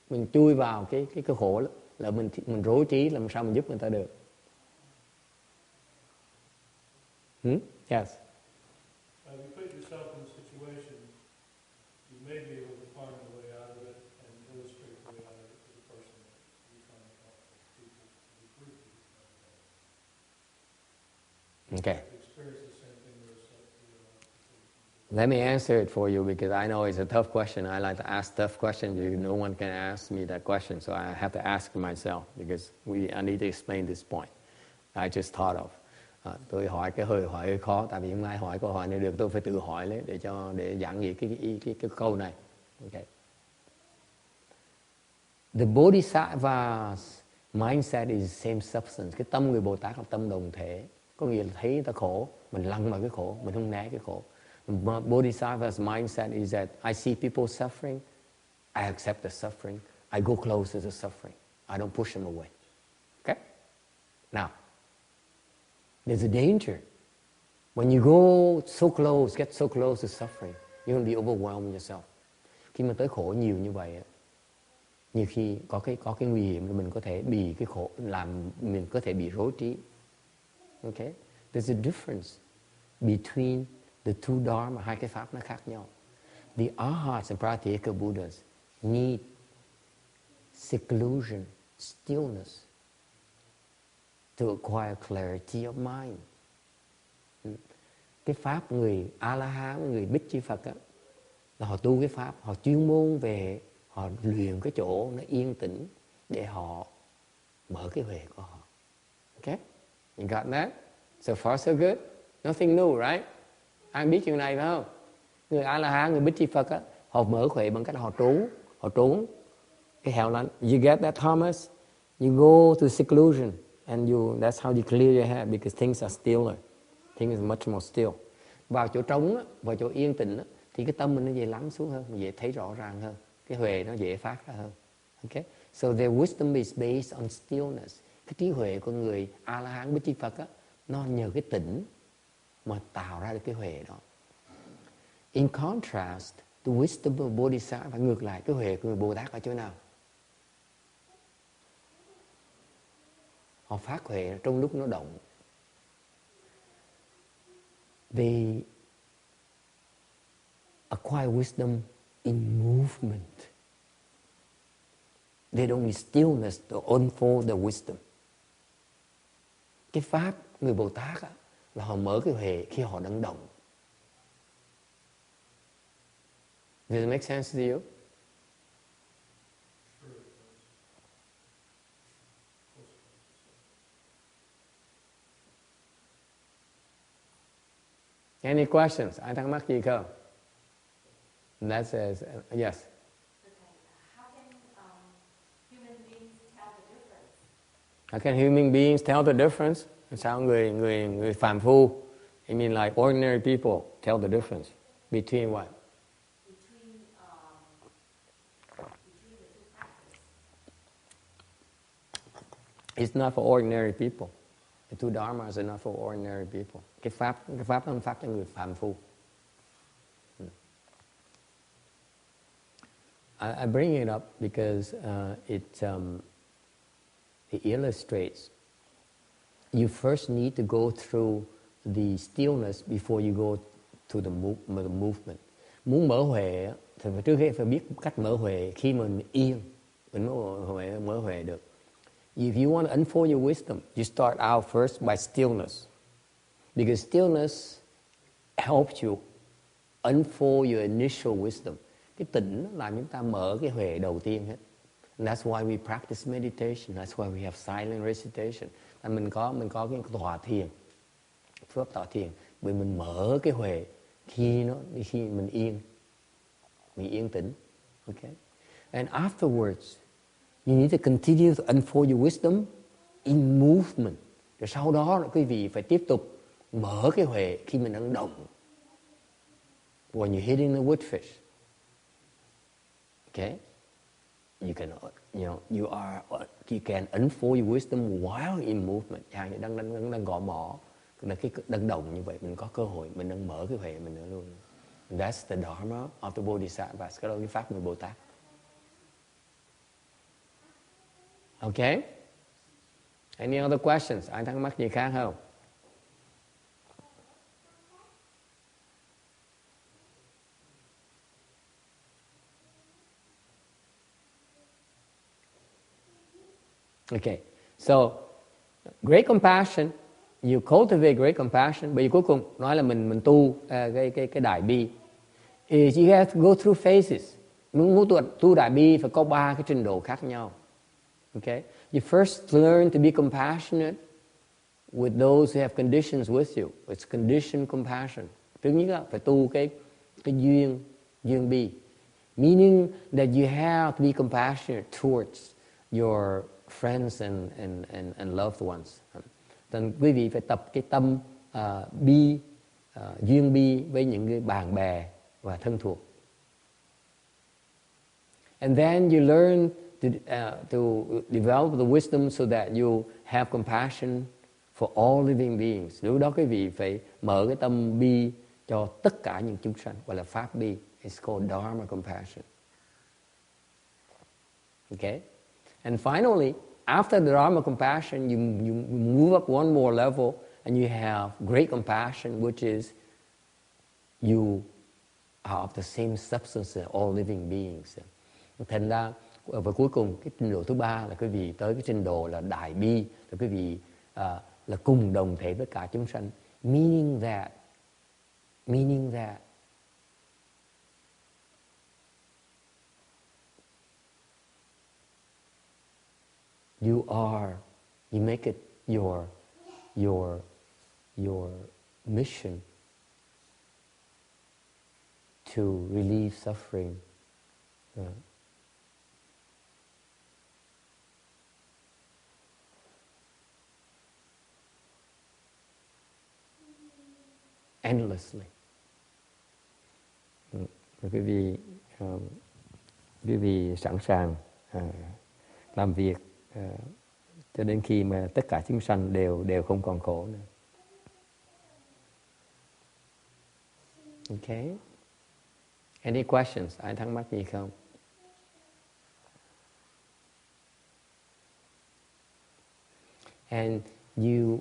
Mình chui vào cái khổ là mình rối trí, làm sao mình giúp người ta được? Yes. You put yourself in a situation, you may be able to find a way out of it and illustrate the way out of it to the person that you're trying to help people to be free. Okay. Experience the same thing yourself. Let me answer it for you because I know it's a tough question. I like to ask tough questions. No one can ask me that question, so I have to ask myself because I need to explain this point. I just thought of. Tôi hỏi cái hơi khó, tại vì không ai hỏi câu hỏi này được, tôi phải tự hỏi lấy để giảng gì cái câu này. Okay. The Bodhisattva's mindset is the same substance. Cái tâm người Bồ Tát là tâm đồng thể, có nghĩa là thấy ta khổ, mình lăn vào cái khổ, mình không né cái khổ. Bodhisattva's mindset is that I see people suffering, I accept the suffering, I go close to the suffering, I don't push them away. Okay? Now, there's a danger. When you get so close to suffering, you're going to be overwhelmed yourself. Khi mà tới khổ nhiều như vậy, nhiều khi có cái nguy hiểm là mình có thể bị cái khổ, làm mình có thể bị rối trí. Okay? There's a difference between the two dharma, hai cái pháp nó khác nhau. The arhats and pratyeka Buddhas need seclusion, stillness, to acquire clarity of mind. Cái pháp người A-la-hán, người Bích Chi Phật á, là họ tu cái pháp, họ chuyên môn về, họ luyện cái chỗ nó yên tĩnh để họ mở cái huệ của họ. Okay? You got that? So far so good. Nothing new, right? Ai biết chuyện này phải không? Người A-la-hán, người Bích Chi Phật á, họ mở huệ bằng cách họ trốn cái hẻo lánh. You get that, Thomas? You go to seclusion and that's how you clear your head because things are stiller. Things are much more still. Vào chỗ trống á, vào chỗ yên tĩnh á, thì cái tâm mình nó dễ lắng xuống hơn, dễ thấy rõ ràng hơn, cái huệ nó dễ phát ra hơn. Okay? So their wisdom is based on stillness. Cái trí huệ của người A-la-hán Bích Chi Phật á, nó nhờ cái tĩnh mà tạo ra được cái huệ đó. In contrast, the wisdom of Bodhisattva, ngược lại, cái huệ của người Bồ Tát ở chỗ nào? Họ phát huệ trong lúc nó động. They acquire wisdom in movement. They don't need stillness to unfold their wisdom. Cái pháp người Bồ Tát á, là họ mở cái huệ khi họ đang động. Does it make sense to you? Any questions? Ai thắc mắc gì không? That says, yes. Okay. How can human beings tell the difference? How can human beings tell the difference? Sao người phàm phu, I mean like ordinary people, tell the difference between what? Between the two practices. It's not for ordinary people. The two dharmas are not for ordinary people. Cái pháp nó phát cho người phàm phu. I bring it up because it illustrates you first need to go through the stillness before you go to the movement. Muốn mở huệ thì trước hết phải biết cách mở huệ khi mình yên, mình mở huệ được. If you want to unfold your wisdom, you start out first by stillness. Because stillness helps you unfold your initial wisdom. Cái tĩnh làm chúng ta mở cái huệ đầu tiên hết. And that's why we practice meditation. That's why we have silent recitation. And mình có cái tọa thiền, pháp tọa thiền, vì mình mở cái huệ khi mình yên tĩnh. Okay? And afterwards, you need to continue to unfold your wisdom in movement. Rồi sau đó quý vị phải tiếp tục mở cái huệ khi mình đang động. When you're hitting the woodfish. Okay? You can unfold your wisdom while in movement. Đang gõ mỏ, đang động như vậy, mình có cơ hội, mình đang mở cái huệ mình nữa luôn. And that's the dharma of the bodhisattva. Cái đó là cái pháp người Bồ Tát. Okay? Any other questions? Ai thắc mắc gì khác không? Okay, so great compassion, you cultivate great compassion. Bởi vì cuối cùng nói là mình tu cái đại bi. Is you have to go through phases. Muốn tu đại bi phải có 3 cái trình độ khác nhau. Okay, you first learn to be compassionate with those who have conditions with you. It's conditioned compassion. Thứ nhất là phải tu cái duyên bi, meaning that you have to be compassionate towards your friends and loved ones. Nên quý vị phải tập cái tâm duyên bi với những người bạn bè và thân thuộc. And then you learn to develop the wisdom so that you have compassion for all living beings. Lúc đó quý vị phải mở cái tâm bi cho tất cả những chúng sanh, gọi là pháp bi. It's called Dharma compassion. Okay? And finally, after the Dharma compassion, you move up one more level and you have great compassion, which is you are of the same substance as all living beings. Thành ra, và cuối cùng, cái trình độ thứ 3 là quý vị tới cái trình độ là đại bi, là quý vị là cùng đồng thể với cả chúng sanh. Meaning that you make it your mission to relieve suffering. Endlessly. Quý vị sẵn sàng làm việc cho đến khi mà tất cả chúng sanh đều không còn khổ nữa. Okay. Any questions? Ai thắc mắc gì không? And you,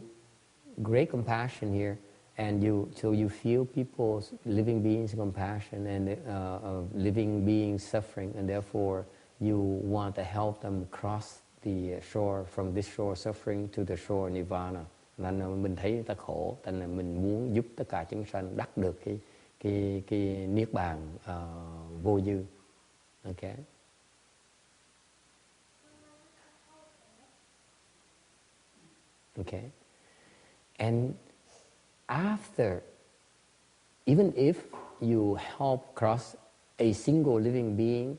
great compassion here, and so you feel people's living beings' compassion and living beings' suffering, and therefore you want to help them cross the shore, from this shore suffering to the shore nirvana. Nên mình thấy người ta khổ, thành là mình muốn giúp tất cả chúng sanh đắc được cái niết bàn vô dư. Okay. Okay. And after, even if you help cross a single living being,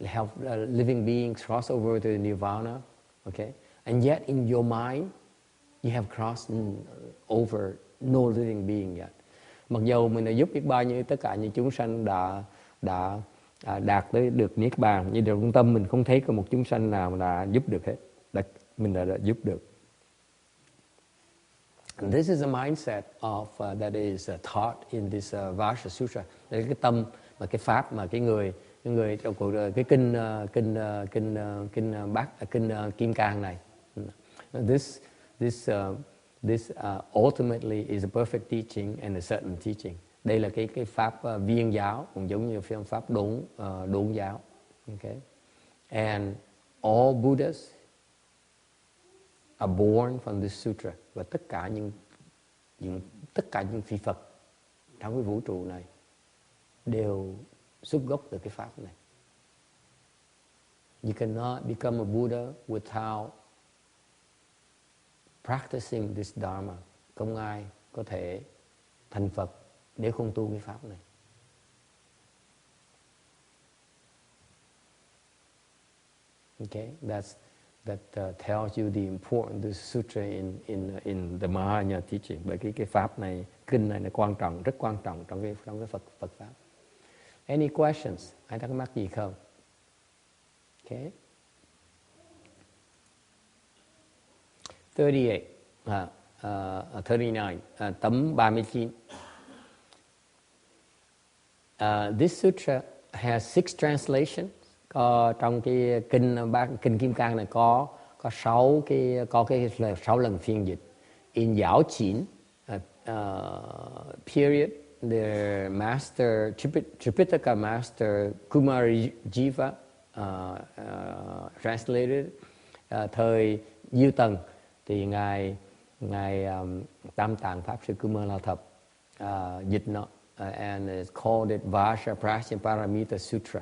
help living beings cross over to nirvana, okay, and yet in your mind you have crossed over no living being yet. Mặc dù mình đã giúp biết bao nhiêu tất cả những chúng sanh đã đạt tới được niết bàn, nhưng trong tâm mình không thấy có một chúng sanh nào đã giúp được hết. Mình đã giúp được. And this is a mindset of that is taught in this Vajra Sutra. Đây là cái tâm mà cái pháp mà cái người trong cái kinh Kim Cang này. This ultimately is a perfect teaching and a certain teaching. Đây là cái pháp viên giáo, cũng giống như phương pháp đốn giáo. Okay, and all Buddhas are born from this sutra, và tất cả những vị Phật trong cái vũ trụ này đều xuất gốc từ cái pháp này. You cannot become a Buddha without practicing this Dharma. Không ai có thể thành Phật nếu không tu cái pháp này. Okay, that tells you the importance of this sutra in the Mahayana teaching. Bởi cái pháp này, kinh này là quan trọng, rất quan trọng trong cái Phật pháp. Any questions? Ai thắc mắc gì không? Okay. 39, tấm 39. This sutra has 6 translations. Trong cái kinh Kim Cang này có 6 lần phiên dịch. In Giáo Chín period, the master Tripitaka master Kumarajiva translated. Thời Diêu Tần thì ngài Tam Tạng Pháp sư Kumara Thập dịch nó, and it's called it Vajra Prajnaparamita Sutra,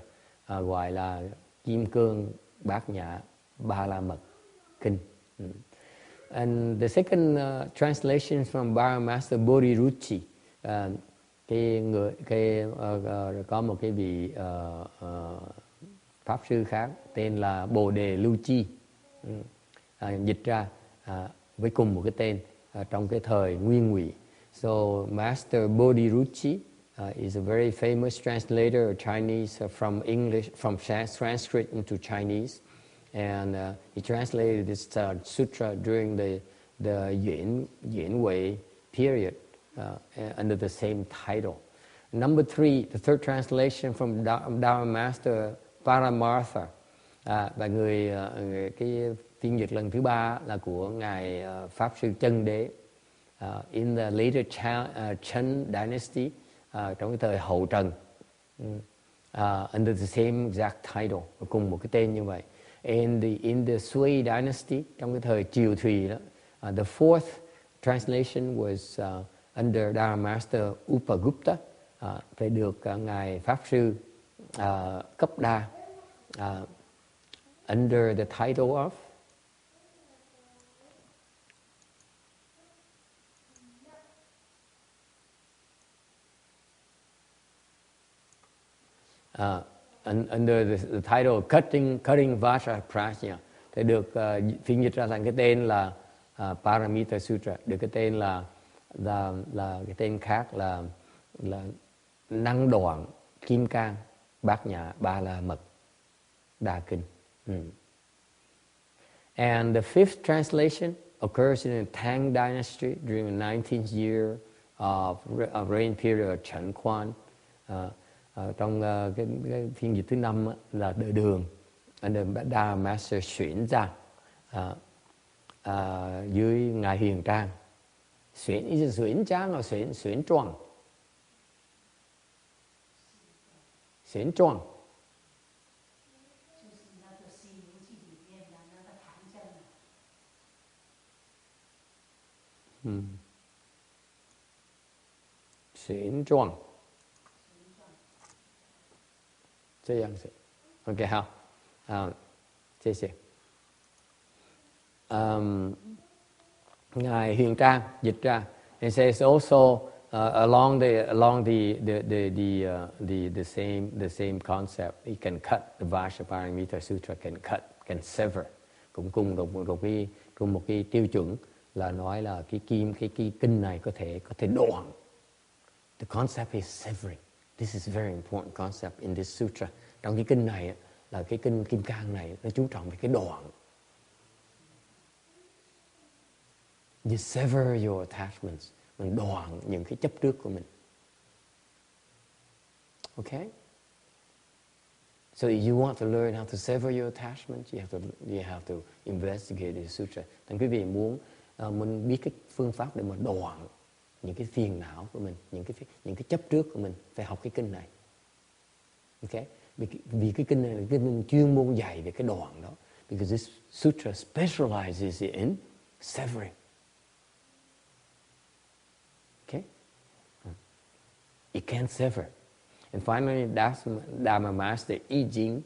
gọi là Kim Cương Bát Nhã Ba La Mật Kinh. And the second translation from Vajra Master Bodhiruchi, có một cái vị pháp sư khác tên là Bồ Đề Lưu Chi, dịch ra với cùng một cái tên trong cái thời Nguyên Ngụy. So Master Bodhiruchi is a very famous translator of Chinese from English, from Sanskrit into Chinese, and he translated this sutra during the Yuan Wei period under the same title. Number 3, the third translation from Dharma Master Paramartha, và cái phiên dịch lần thứ 3 là của ngài pháp sư Chân Đế. In the later Chen dynasty, trong cái thời hậu Trần, under the same exact title, cùng một cái tên như vậy. And in the Sui dynasty, trong cái thời Triều Thùy đó, the fourth translation was under Dharma Master Upagupta, phải được ngài pháp sư Cấp Đa, under the title of under the title Cutting Vajra Prajna, thì được phiên dịch ra thành cái tên là Paramita Sutra, được cái tên là cái tên khác là năng đoạn kim cang bát nhã ba la mật đa kinh. And the fifth translation occurs in the Tang Dynasty during the 19th year of reign period of Trần Quan. Trong cái phiên dịch thứ 5 là đời Đường, under Dharma Master Xuyển Gia, dưới ngài Huyền Trang. Xuyển Trang hoặc Xuyển Truong? Xuyển Truong. Xuyển Truong. 这样子 OK 好 谢谢 Ngài Huyền Trang dịch ra, it says also along the same concept, he can cut the Vajraparamita Sutra, can sever, cũng cùng một cái tiêu chuẩn là nói là cái kinh này có thể đoạn. The concept is severing. This is a very important concept in this sutra. Trong cái kinh này là cái kinh Kim Cang này, nó chú trọng về cái đoạn. You sever your attachments. Mình đoạn những cái chấp trước của mình. Okay? So if you want to learn how to sever your attachments, you have to investigate the sutra. Thành quý vị muốn mình biết cái phương pháp để mà đoạn những cái phiền não của mình, những cái chấp trước của mình, phải học cái kinh này. Okay? Vì cái kinh này là cái kinh chuyên môn dạy về cái đoạn đó. Because this sutra specializes in severing. Okay? It can sever. And finally, Dharma Master Yi Jing,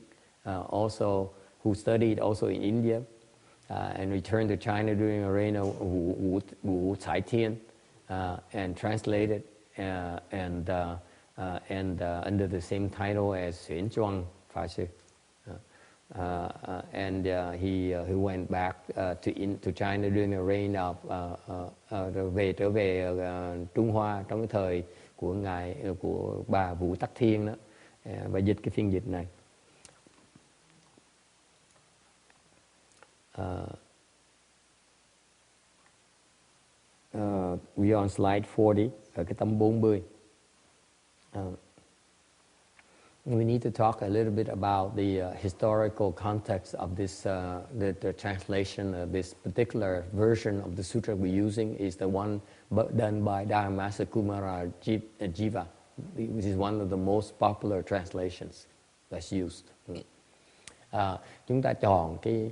also who studied also in India and returned to China during the reign of Wu Caitian, and translated and under the same title as Xuyển Truong Phá Sư. And he went back to China during the reign of trở về Trung Hoa trong cái thời của bà Vũ Tắc Thiên đó, và dịch cái phiên dịch này. We are on slide 40 ở cái tấm 40. We need to talk a little bit about the historical context of this. The translation of this particular version of the sutra we're using is the one done by Dharmasa Kumara Jiva, which is one of the most popular translations that's used. Chúng ta chọn cái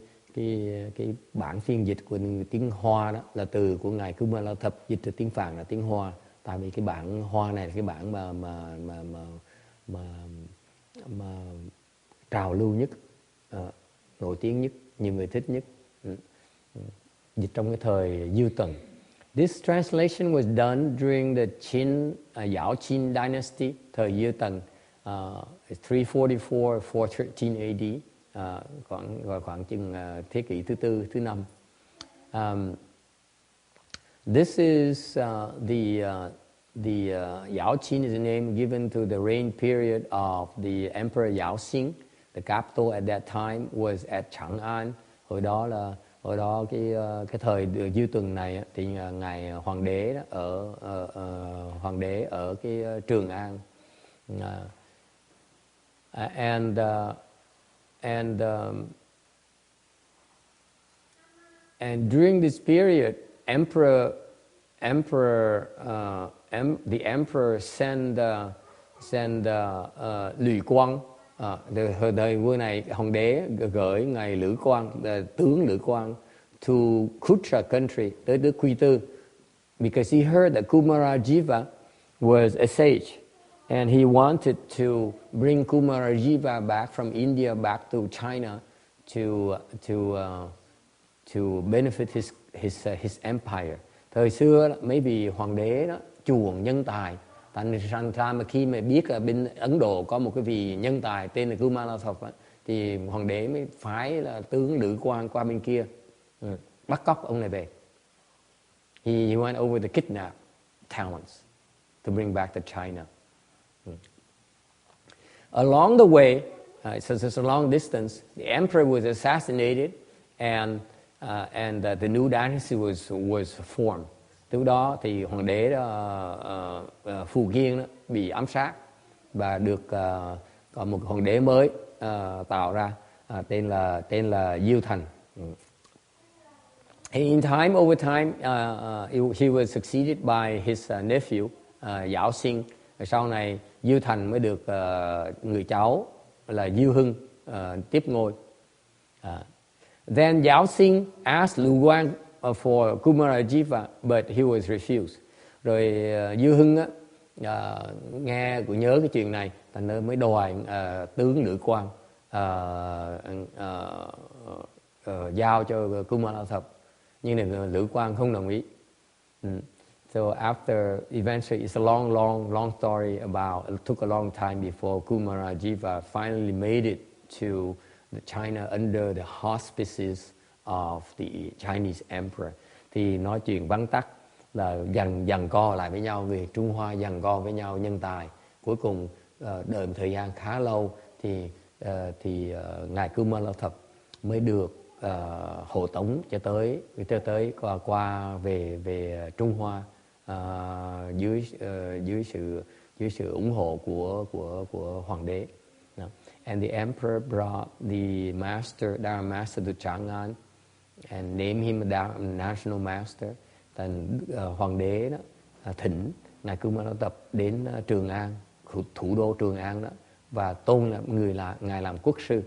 bản phiên dịch của tiếng Hoa đó là từ của ngài Kumara Thập, dịch từ tiếng Phạn là tiếng Hoa. Tại vì cái bản Hoa này là cái bản mà trào lưu nhất, nổi tiếng nhất, nhiều người thích nhất, dịch trong cái thời Dư Tần. This translation was done during the Yao Qin dynasty, thời Dư Tần, 344-413 AD, khoảng chừng thế kỷ thứ tư, thứ năm. This is the Yao Qin is a name given to the reign period of the Emperor Yao Xing. The capital at that time was at Chang'an. Hồi đó cái thời Dư Tuần này thì ngài hoàng đế đó hoàng đế ở cái Trường An. And during this period, the emperor sent Lü Quang. Thời đời vua này, hoàng đế gửi ngài Lữ Quang, tướng Lữ Quang, to Kutra country, tới nước Quy Tư, because he heard that Kumarajiva was a sage, and he wanted to bring Kumarajiva back from India back to China to benefit his empire. Thời xưa đó, mấy vị hoàng đế đó chuộng nhân tài, Thành ra mà khi mà biết là bên Ấn Độ có một cái vị nhân tài tên là Kumalathop thì hoàng đế mới phái là tướng Lữ Quang qua bên kia bắt cóc ông này về. He went over to kidnap talents to bring back to China. Along the way, so it's a long distance, the emperor was assassinated and the new dynasty was formed. Từ đó thì hoàng đế Phù Kiên đó, bị ám sát và được có một hoàng đế mới tạo ra tên là Diêu Thành. Over time, he was succeeded by his nephew Giảo Sinh. Sau này Diêu Thành mới được người cháu là Diêu Hưng tiếp ngôi. Then Giảo Sinh asked Lưu Quang for Kumarajiva, but he was refused. Rồi Diêu Hưng nghe cũng nhớ cái chuyện này, thành ra mới đòi tướng Lữ Quang giao cho Kumarathop, nhưng là Lữ Quang không đồng ý. So eventually it's a long story about. It took a long time before Kumarajiva finally made it to China under the auspices of the Chinese emperor. Thì nói chuyện vắn tắt là giằng co lại với nhau, người Trung Hoa giằng co với nhau nhân tài. Cuối cùng đợi một thời gian khá lâu thì ngài Kumalathop mới được hộ tống cho tới qua về Trung Hoa dưới sự ủng hộ của hoàng đế. And the emperor brought the Dharma master to Chang'an and named him a national master. Thành hoàng đế đó thỉnh ngài Kumalathop đến Trường An, thủ đô Trường An đó, và tôn ngài làm quốc sư.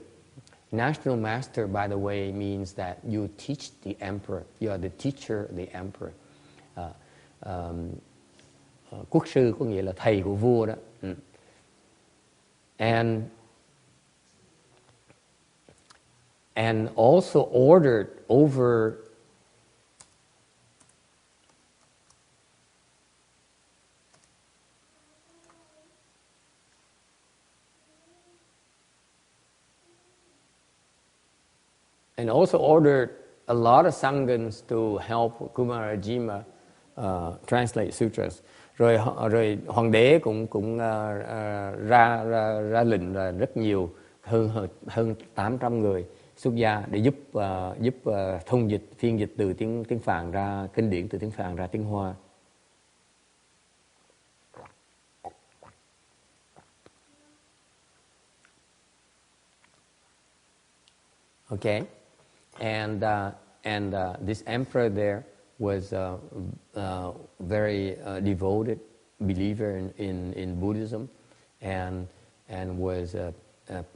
National master, by the way, means that you teach the emperor. You are the teacher of the emperor. Quốc sư có nghĩa là thầy của vua đó. And also ordered over a lot of Sanghas to help Kumarajiva translate sutras. Rồi hoàng đế cũng ra lệnh là rất nhiều, hơn 800 người xuất gia để giúp phiên dịch từ tiếng Phạn ra kinh điển, từ tiếng Phạn ra tiếng Hoa. Okay, and this emperor there was a very devoted believer in Buddhism, and was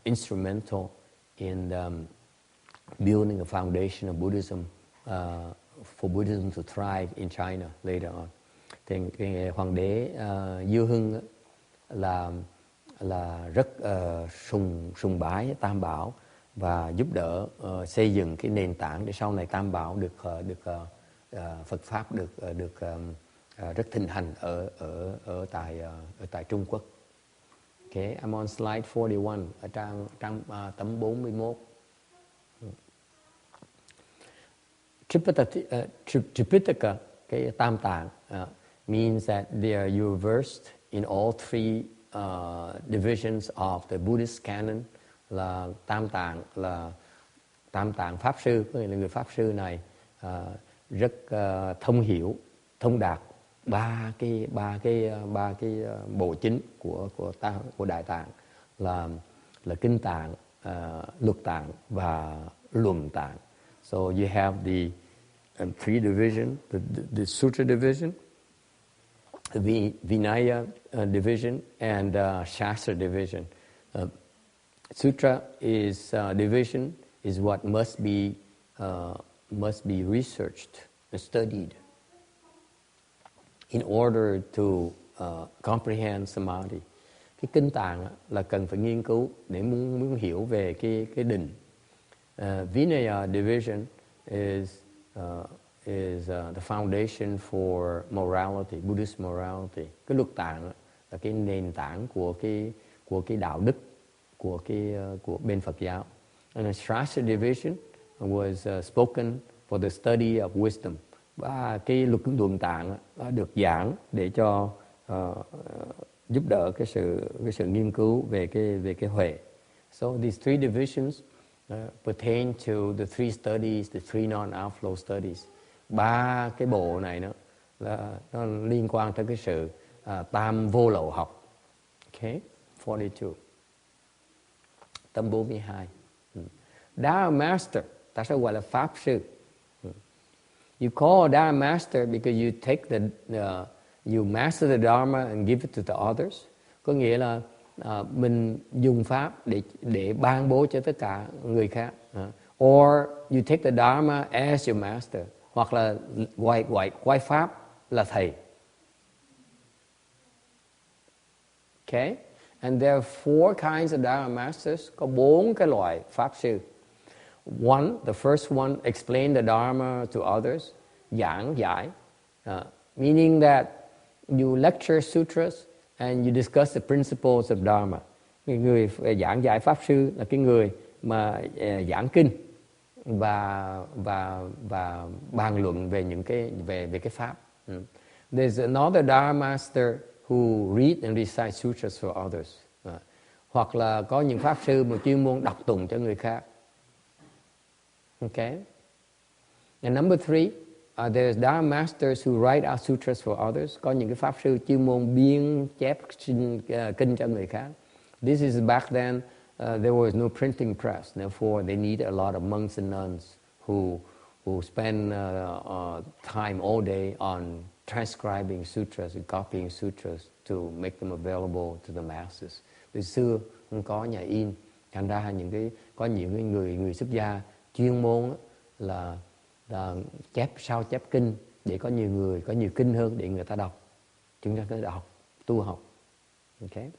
instrumental in building a foundation of Buddhism for Buddhism to thrive in China later on. Thì hoàng đế Diêu Hưng là rất sùng bái Tam Bảo và giúp đỡ xây dựng cái nền tảng để sau này Tam Bảo được Phật pháp được rất thịnh hành ở tại Trung Quốc. Okay, I'm on slide 41 ở trang tấm 41. Tripitaka, cái Tam Tạng, means that you're versed in all three divisions of the Buddhist canon. Là Tam Tạng Pháp Sư, có nghĩa là người Pháp Sư này rất thông đạt ba cái bộ chính của Đại Tạng là Kinh Tạng, Luật Tạng và Luận Tạng. So you have the three division, the Sutra division, the Vinaya division, and Shastra division. Sutra division is what must be researched and studied in order to comprehend samadhi. Cái kinh tạng là cần phải nghiên cứu để muốn hiểu về cái định. Vinaya division is the foundation for morality, Buddhist morality. Cái luật tạng là cái nền tảng của cái đạo đức của bên Phật giáo. And Shastra division was spoken for the study of wisdom. Và cái luật luận tạng đã được giảng để cho giúp đỡ cái sự nghiên cứu về cái huệ. So these three divisions pertain to the three studies, the three non-outflow studies. Ba cái bộ này nó liên quan tới cái sự tam vô lậu học. Okay, 42. Tâm 42. Dharma Master, ta sẽ gọi là Pháp Sư. You call a Dharma Master because you take you master the Dharma and give it to the others. Có nghĩa là mình dùng Pháp để ban bố cho tất cả người khác. Or you take the Dharma as your master. Hoặc là gọi Pháp là thầy. Okay? And there are 4 kinds of Dharma Masters. Có 4 cái loại Pháp Sư. The first one, explain the Dharma to others. Giảng giải. Meaning that you lecture sutras and you discuss the principles of Dharma. Người giảng giải Pháp Sư là cái người mà giảng kinh và bàn luận về những về cái pháp. There's another Dharma Master who read and recite sutras for others. Hoặc là có những Pháp Sư mà chuyên môn đọc tụng cho người khác. Okay. And number 3, there's Dharma Masters who write out sutras for others. Có những cái Pháp Sư chuyên môn biên chép kinh cho người khác. This is back then, there was no printing press. Therefore, they need a lot of monks and nuns who spend time all day on transcribing sutras and copying sutras to make them available to the masses. Từ xưa không có nhà in, thành ra có những cái người xuất gia chuyên môn là sao chép kinh để có nhiều kinh hơn để người ta đọc. Chúng ta có đọc, tu học. Okay.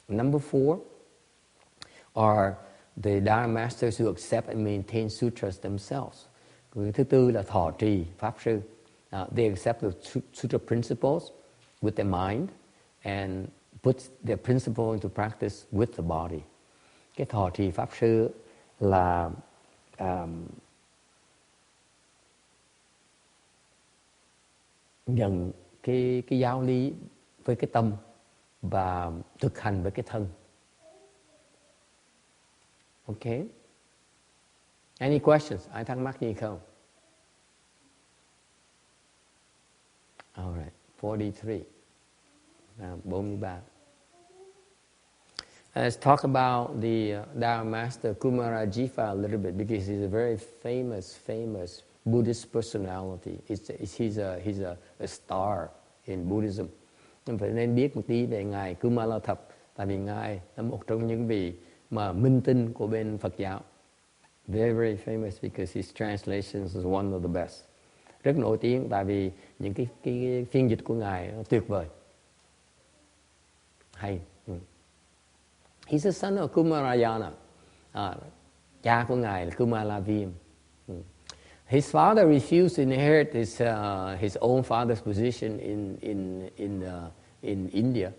Number 4 are the Dharma Masters who accept and maintain sutras themselves. Người thứ tư là thọ trì Pháp Sư. They accept the sutra principles with their mind and put their principle into practice with the body. Cái thọ trì Pháp Sư là nhận cái giáo lý với cái tâm và thực hành với cái thân. Okay. Any questions? Ai thắc mắc gì không? All right. 43. 43. Let's talk about the Dharma Master Kumarajiva a little bit because he's a very famous Buddhist personality. He's a star in Buddhism. Chúng phải nên biết một tí về ngài Kumarathap, tại vì ngài là một trong những vị mà minh tinh của bên Phật giáo. Very famous because his translations is one of the best. Rất nổi tiếng tại vì những cái phiên dịch của ngài tuyệt vời. Hay. He's the son of Kumarayana. Cha của ngài là Kumaraviêm. His father refused to inherit his own father's position in India,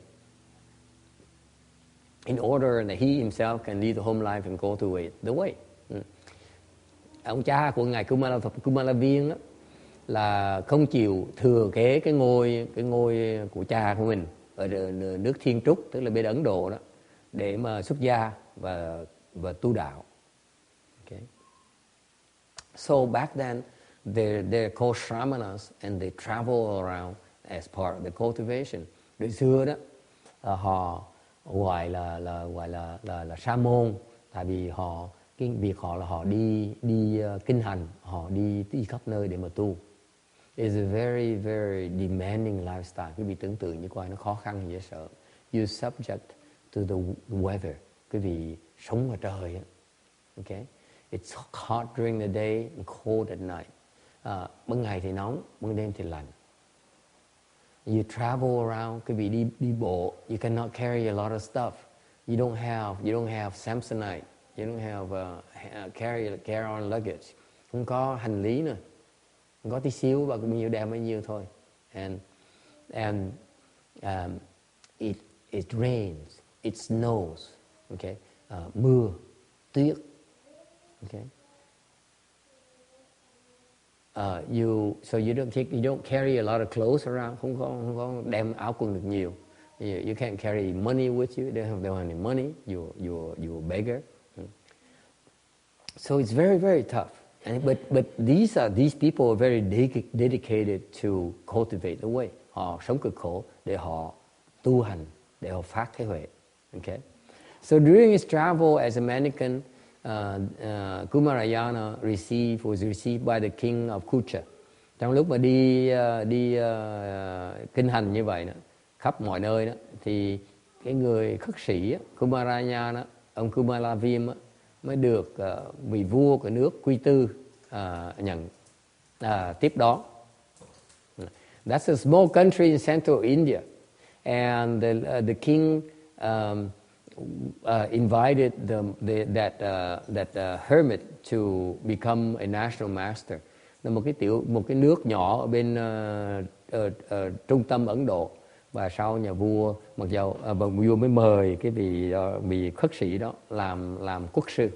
in order that he himself can lead the home life and go the way. Ông cha của ngài Kumaraviêm là không chịu thừa kế cái ngôi của cha của mình ở nước Thiên Trúc, tức là bên Ấn Độ đó, để mà xuất gia và tu đạo. Okay. So back then they're called shramanas and they travel around as part of the cultivation. Đời xưa đó họ gọi là sa môn, tại vì cái việc họ là họ đi kinh hành, họ đi khắp nơi để mà tu. It's a very demanding lifestyle. Quý vị tưởng tượng như coi nó khó khăn dễ sợ. You subject to the weather. Quý vị sống ngoài trời á. Okay? It's hot during the day and cold at night. Ban ngày thì nóng, ban đêm thì lạnh. You travel around, quý vị đi bộ. You cannot carry a lot of stuff. You don't have Samsonite. You don't have carry on luggage. Không có hành lý nữa. Không có tí xíu và cũng nhiều đem bấy nhiêu thôi. And it rains, it snows, okay, mưa, tuyết, okay. So you don't carry a lot of clothes around, không có đem áo quần được nhiều. You can't carry money with you. They don't have any money. You're a beggar. So it's very, very tough. But these people are very dedicated to cultivate the way. Họ sống cực khổ để họ tu hành, để họ phát cái huệ. Okay. So during his travel as a mannequin, Kumarayana was received by the king of Kucha. Trong lúc mà đi kinh hành như vậy đó, khắp mọi nơi đó, thì cái người khất sĩ Kumarayana, ông Kumalaviêm mới được vị vua của nước Quy Tư nhận tiếp đón. That's a small country in central India, and the king invited that hermit to become a national master. Là một cái nước nhỏ ở bên trung tâm Ấn Độ, và sau nhà vua vua mới mời cái vị khất sĩ đó làm quốc sư.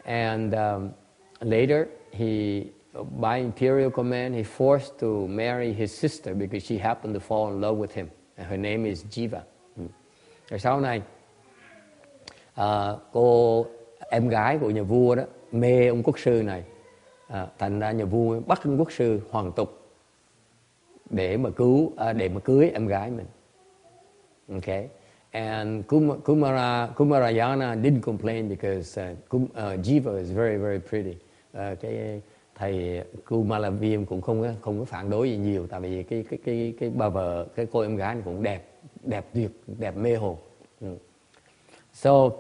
And later by imperial command, he forced to marry his sister because she happened to fall in love with him. And her name is Jiva. Rồi sau này, em gái của nhà vua đó mê ông quốc sư này, thành ra nhà vua bắt ông quốc sư hoàn tục để mà cưới em gái mình. Okay, and Kumarayana didn't complain because Jiva is very, very pretty. Cái thầy Kumalaviêm cũng không có phản đối gì nhiều, tại vì cái bà vợ, cái cô em gái cũng đẹp tuyệt, đẹp mê hồn. So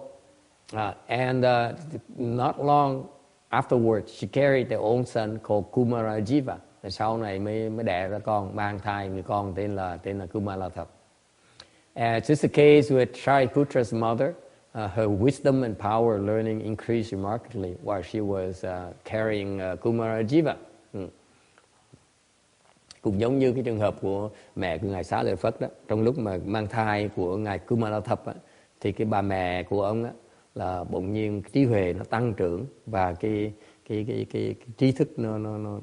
not long afterwards, she carried their own son called Kumarajiva. Và sau này mới đẻ ra con, mang thai người con tên là Kumalathap. Just the case with Shariputra's mother, her wisdom and power learning increased remarkably while she was carrying Kumarajiva. Cũng giống như cái trường hợp của mẹ của ngài Xá Lợi Phất đó, trong lúc mà mang thai của ngài Kumalathap á, thì cái bà mẹ của ông á là bỗng nhiên trí huệ nó tăng trưởng, và cái trí thức nó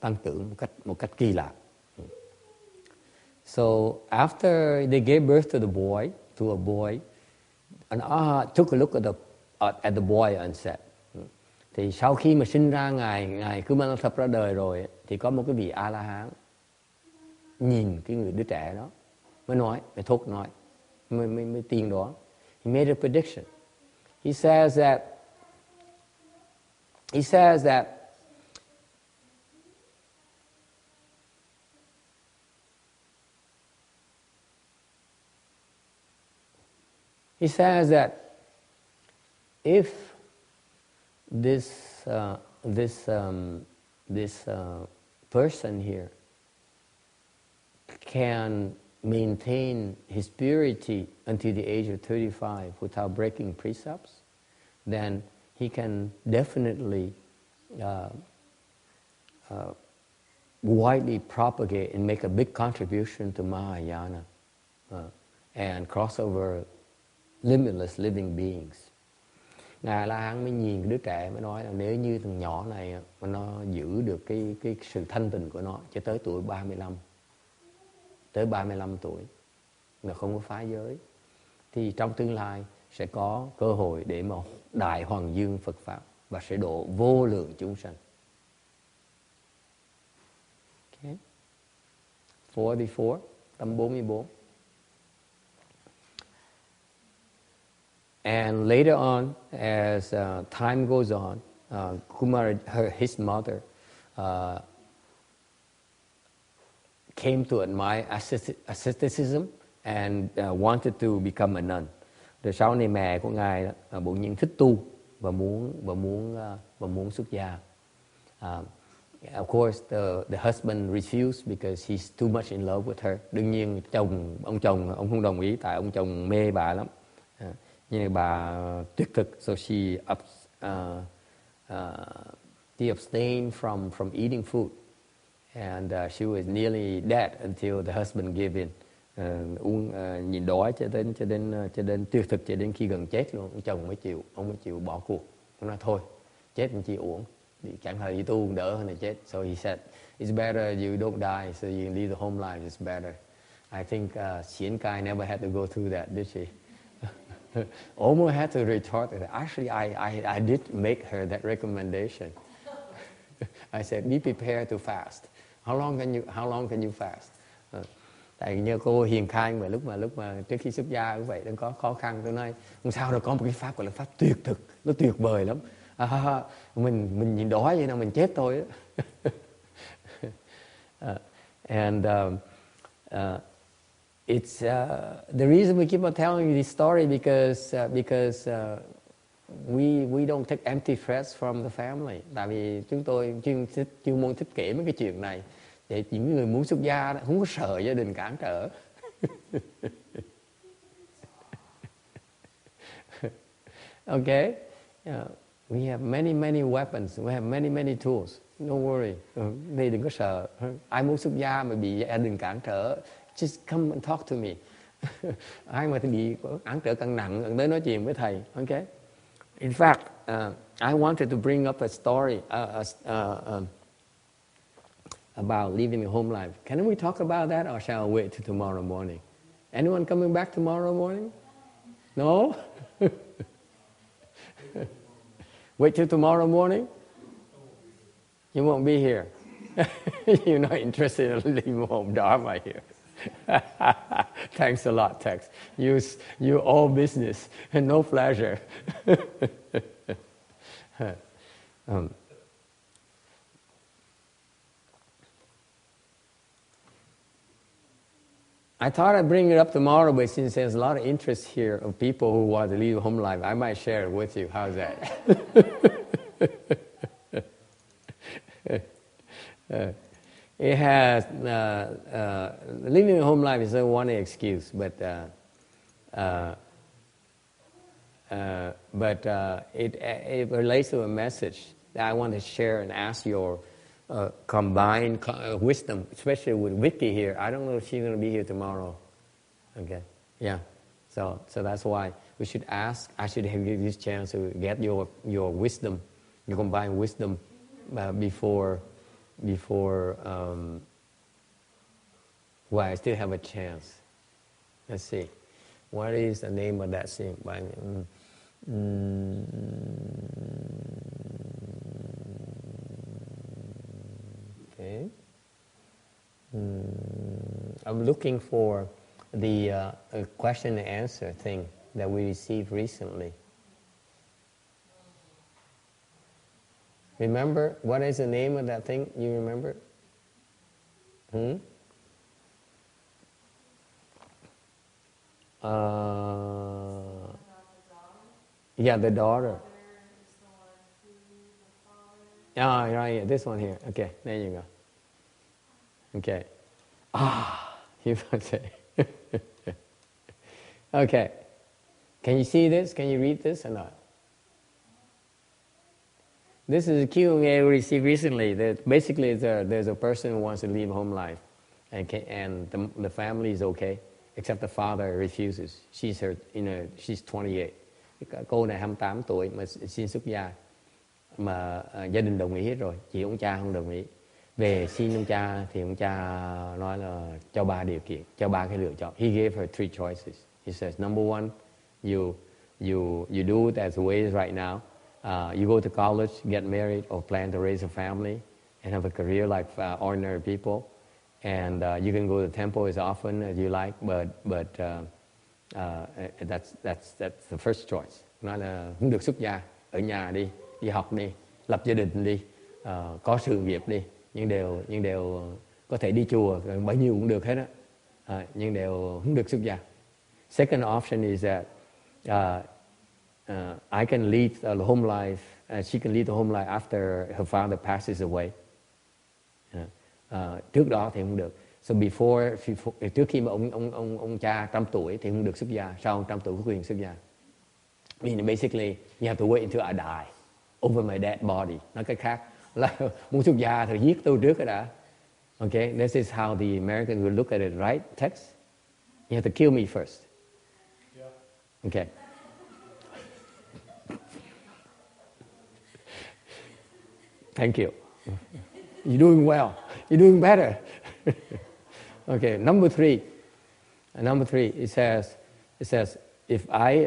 tăng trưởng một cách kỳ lạ. So after they gave birth to a boy, and took a look at the boy and said, thì sau khi mà sinh ra ngài Kumalathap ra đời rồi, thì có một cái vị A La Hán nhìn cái đứa trẻ đó mới thốt nói mới tiên đoán. He made a prediction. He says that if this person here can maintain his purity until the age of 35 without breaking precepts, then he can definitely widely propagate and make a big contribution to Mahayana and cross over limitless living beings. Ngài La Hán mới nhìn cái đứa trẻ mới nói là nếu như thằng nhỏ này mà nó giữ được cái sự thanh tịnh của nó cho tới tuổi 35, tới 35 tuổi mà không có phá giới, thì trong tương lai sẽ có cơ hội để mà đại hoàng dương Phật pháp và sẽ độ vô lượng chúng sanh. Okay. 44, tâm 44. And later on, as time goes on, his mother came to admire asceticism and wanted to become a nun. Rồi sau này mẹ của ngài bỗng nhiên thích tu và muốn xuất gia. Of course, the husband refused because he's too much in love with her. Đương nhiên ông chồng không đồng ý, tại ông chồng mê bà lắm. Nhưng bà tuyệt thực, so she abstained from eating food, and she was nearly dead until the husband gave in. Nhịn đói cho đến tuyệt thực, cho đến khi gần chết luôn. Ông chồng mới chịu bỏ cuộc. Ông nói thôi, chết cũng chỉ uổng, chẳng hạn đi tu đỡ hơn là chết. So he said, it's better you don't die, so you can leave the home life. It's better. I think Xian Kai never had to go through that, did she? Almost had to retort it. Actually, I did make her that recommendation. I said, be prepared to fast. How long can you fast? Tại như cô Hiền Khai mà lúc mà trước khi xuất gia cũng vậy, đang có khó khăn. Tôi nói không sao đâu, có một cái pháp gọi là pháp tuyệt thực, nó tuyệt vời lắm. Mình nhìn đói vậy nào mình chết thôi á. It's the reason we keep on telling you this story because we don't take empty threats from the family. Tại vì chúng tôi chuyên môn thích kể mấy cái chuyện này để những người muốn xuất gia không có sợ gia đình cản trở. Okay, we have many weapons, we have many tools. Don't worry, đây đừng có sợ. Ai muốn xuất gia mà bị gia đình cản trở, just come and talk to me. Ai mà bị cản trở càng nặng, tới nói chuyện với thầy. Okay. In fact, I wanted to bring up a story about living a home life. Can we talk about that, or shall I wait till tomorrow morning? Anyone coming back tomorrow morning? No? Wait till tomorrow morning? You won't be here. You're not interested in leaving home dharma here. Thanks a lot, Tex. You all business and no pleasure. I thought I'd bring it up tomorrow, but since there's a lot of interest here of people who want to lead a home life, I might share it with you. How's that? It has living a home life is one excuse, but it relates to a message that I want to share and ask your combined wisdom, especially with Vicky here. I don't know if she's going to be here tomorrow. Okay, yeah. So that's why we should ask. I should give you this chance to get your wisdom, your combined wisdom before. Well, I still have a chance. Let's see. What is the name of that thing? Okay. I'm looking for the question and answer thing that we received recently. Remember, what is the name of that thing? You remember? Yeah, the daughter. Ah, right, this one here. Okay, there you go. Okay. You say. Okay. Can you see this? Can you read this or not? This is a Q&A we received recently. That basically, there's a person who wants to leave home life, and the family is okay, except the father refuses. She's 28. Cô này 28 tuổi mà xin xuất gia, mà gia đình đồng ý hết rồi, chỉ ông cha không đồng ý. Về xin ông cha thì ông cha nói là cho ba điều kiện, cho ba cái lựa chọn. He gave her 3 choices. He says, number one, you do it as the way it is right now. You go to college, get married, or plan to raise a family and have a career like ordinary people. And you can go to the temple as often as you like, but that's the first choice. Nói là không được xuất gia, ở nhà đi học đi, lập gia đình đi, có sự nghiệp đi, nhưng đều có thể đi chùa, bao nhiêu cũng được hết á, nhưng đều không được xuất gia. Second option is that I can lead the home life. She can lead the home life after her father passes away. Trước đó thì không được. So trước khi mà ông cha 100 tuổi thì không được xuất gia. Sau 100 tuổi có quyền xuất gia. Meaning basically you have to wait until I die over my dead body. Nói cách khác là muốn xuất gia thì giết tôi trước cái đã. Okay, this is how the Americans will look at it, right? Text. You have to kill me first. Yeah. Okay. Thank you. You're doing well. You're doing better. Okay. Number three. It says, if I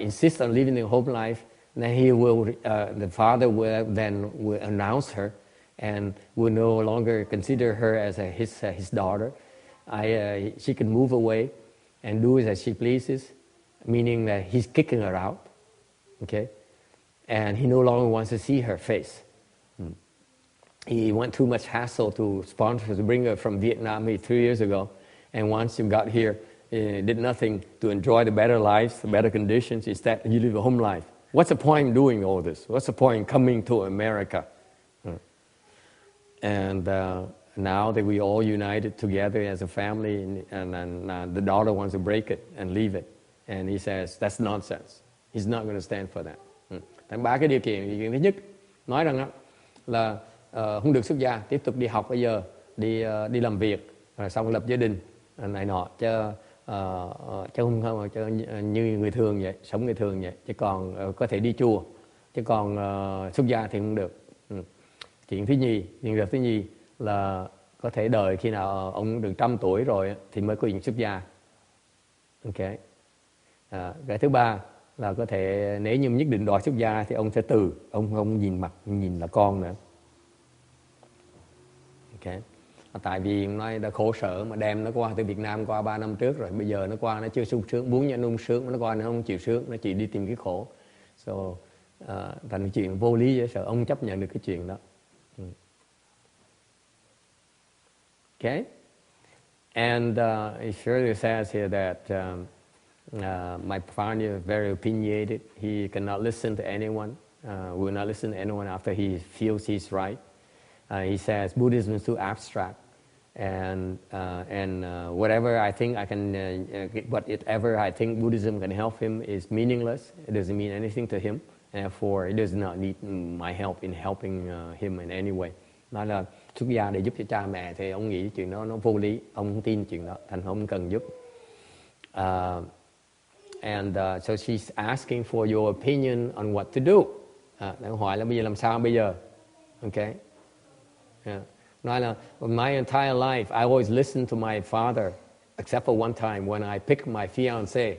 insist on living the home life, then the father will announce her, and will no longer consider her as his daughter. She can move away and do as she pleases, meaning that he's kicking her out. Okay, and he no longer wants to see her face. He went through much hassle to bring her from Vietnam 3 years ago, and once you got here, did nothing to enjoy the better lives, the better conditions. Instead, you live a home life. What's the point in doing all this? What's the point in coming to America? And now that we all united together as a family, and the daughter wants to break it and leave it, and he says that's nonsense. He's not going to stand for that. Thành ba cái điều kiện thứ nhất nói rằng là không được xuất gia, tiếp tục đi học bây giờ, đi làm việc, rồi xong lập gia đình này nọ, chứ không như người thường vậy, sống người thường vậy, chứ còn có thể đi chùa, chứ còn xuất gia thì không được. Chuyện thứ nhì là có thể đợi khi nào ông được 100 tuổi rồi thì mới có chuyện xuất gia. Ok. Cái thứ ba là có thể nếu như nhất định đòi xuất gia thì ông sẽ từ, ông không nhìn là con nữa. Ok. Tại vì nó đã khổ sở mà đem nó qua từ Việt Nam qua 3 năm trước rồi, bây giờ nó qua nó chưa sung sướng, muốn nó sướng mà nó qua nó không chịu sướng, nó chỉ đi tìm cái khổ. Thành chuyện vô lý dễ sợ, ông chấp nhận được cái chuyện đó. Okay, and it surely says here that my father is very opinionated. He cannot listen to anyone. Will not listen to anyone after he feels he's right. He says Buddhism is too abstract, and whatever I think I can, whatever I think Buddhism can help him is meaningless. It doesn't mean anything to him. Therefore, it does not need my help in helping him in any way. Nói là xuất gia để giúp cho cha mẹ thì ông nghĩ chuyện đó nó vô lý, ông không tin chuyện đó, thành không cần giúp. So she's asking for your opinion on what to do. Đang hỏi là bây giờ làm sao bây giờ? Okay. Yeah. Nói là my entire life I always listened to my father, except for one time when I picked my fiancée.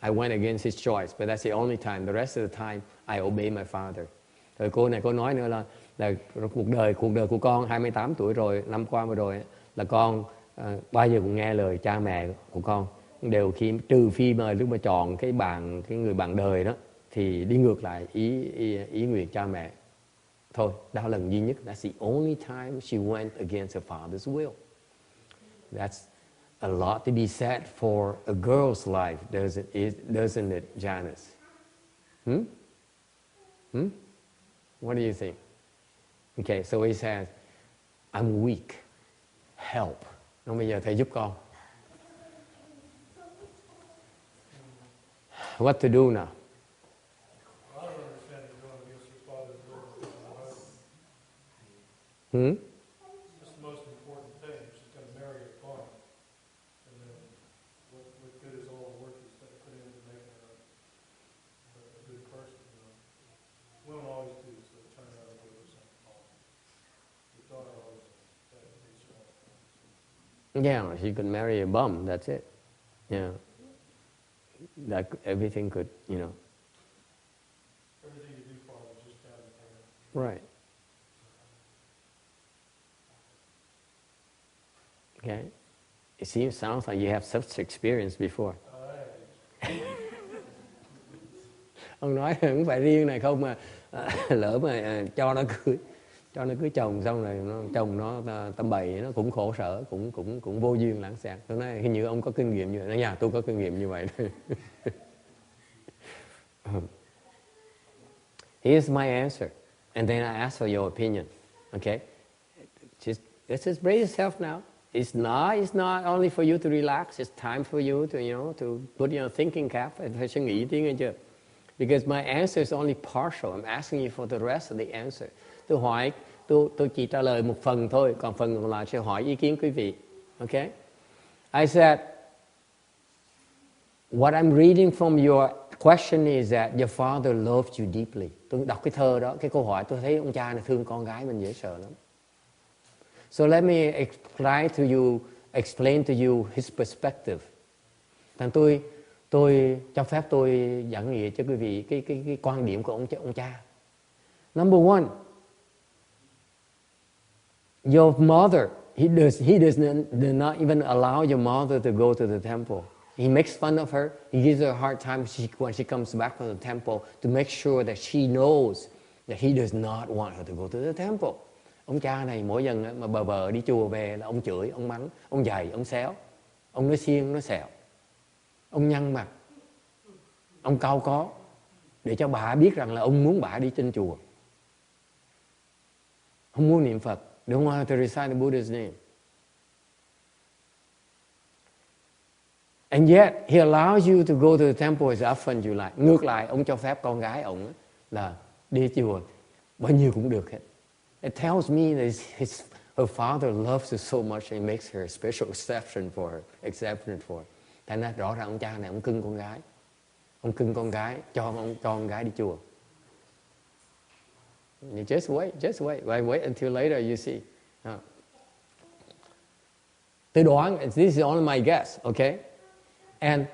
I went against his choice, but that's the only time. The rest of the time I obey my father. Rồi cô nói nữa là cuộc đời của con 28 tuổi rồi, năm qua vừa rồi là con bao giờ cũng nghe lời cha mẹ của con, đều trừ phi mà lúc mà chọn cái người bạn đời đó thì đi ngược lại ý nguyện cha mẹ thôi. Đó là lần duy nhất. That's the only time she went against her father's will. That's a lot to be said for a girl's life, doesn't it, Janice? What do you think? Okay, so he says, I'm weak. Help. Nó bây giờ thầy giúp con. What to do now? I don't understand it going against your father's will. That's the most important thing. She's going to marry a farmer. And then what good is all the work he's going to put into making her a good person? You know? Women always do, so they turn out and go do something wrong. Your daughter always takes her off. Yeah, she could marry a bum, that's it. Yeah. That everything could, you know. Everything you do, Father, is just down the hand. Right. Okay. It sounds like you have such experience before. Ông nói không phải riêng này không mà lỡ mà cho nó cưới chồng xong rồi chồng nó tầm bậy, nó cũng khổ sở, cũng vô duyên lãng xẹt. Tôi nói hình như ông có kinh nghiệm như vậy. Nói nhà tôi có kinh nghiệm như vậy. Here's my answer, and then I ask for your opinion. Okay, just brace yourself now. It's not only for you to relax. It's time for you to to put your thinking cap. Phải suy nghĩ tí nghe chưa? Because my answer is only partial. I'm asking you for the rest of the answer. Tôi hỏi, tôi chỉ trả lời một phần thôi, còn phần còn lại sẽ hỏi ý kiến quý vị. Okay? I said, what I'm reading from your question is that your father loved you deeply. Tôi đọc cái thơ đó, cái câu hỏi tôi thấy ông cha này thương con gái mình dễ sợ lắm. So let me explain to you his perspective. Thành tôi cho phép tôi giảng nghĩa cho quý vị cái quan điểm của ông cha. Number one, your mother, he does not even allow your mother to go to the temple. He makes fun of her. He gives her a hard time when she comes back from the temple to make sure that she knows that he does not want her to go to the temple. Ông cha này mỗi lần mà vợ đi chùa về là ông chửi, ông mắng, ông giày, ông xéo, ông nói xiên, nói sẹo, ông nhăn mặt, ông cau có để cho bà biết rằng là ông muốn bà đi trên chùa, không muốn niệm Phật, don't want her to recite the Buddha's name. And yet he allows you to go to the temple as often as you like. Ngược lại, ông cho phép con gái ông là đi chùa bao nhiêu cũng được hết. It tells me that her father loves her so much and makes her a special exception for her. Thành ra rõ ràng ông cha này ông cưng con gái. Ông cưng con gái, cho con gái đi chùa. You just wait until later you see. Tôi đoán, this is only my guess, okay? And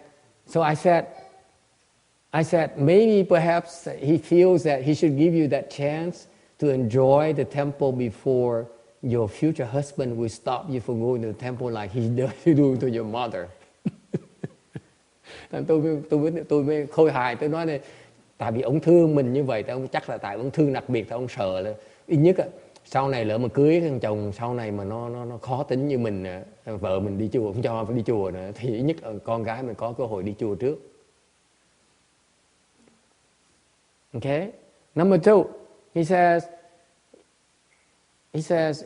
so I said, maybe perhaps he feels that he should give you that chance to enjoy the temple before your future husband will stop you from going to the temple like he do to your mother. Tôi mới khôi hài, tôi nói này, tại vì ông thương mình như vậy, chắc là tại ông thương đặc biệt, tại ông sợ là ít nhất sau này lỡ mà cưới thằng chồng sau này mà nó khó tính như mình, vợ mình đi chùa không cho đi chùa nữa, thì ít nhất con gái mình có cơ hội đi chùa trước. Okay. Number two, he says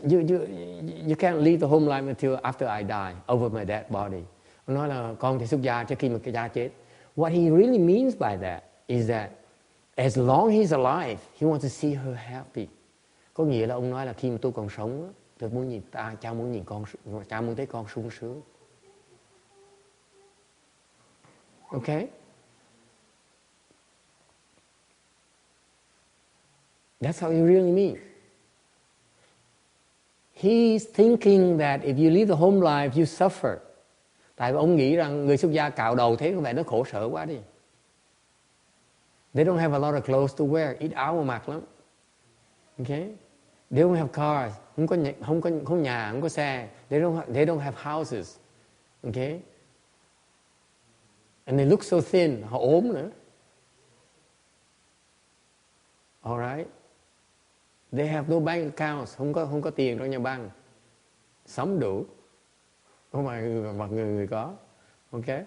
you can't leave the home life until after I die over my dead body. Ông nói là con thì xuất gia trước khi mà cái cha chết. What he really means by that is that as long he's alive, he wants to see her happy. Có nghĩa là ông nói là khi mà tôi còn sống, tôi muốn nhìn cha muốn thấy con sung sướng. Okay? That's how he really means. He's thinking that if you live the home life, you suffer. Tại vì ông nghĩ rằng người xuất gia cạo đầu thế có vẻ nó khổ sở quá đi. They don't have a lot of clothes to wear, ít áo mà mặc lắm. Okay? They don't have cars, không có nhà, không có xe. They don't have houses. Okay? And they look so thin, họ ốm nữa. All right? They have no bank accounts, không có tiền trong nhà băng. Sống đủ. Không phải người có. Okay?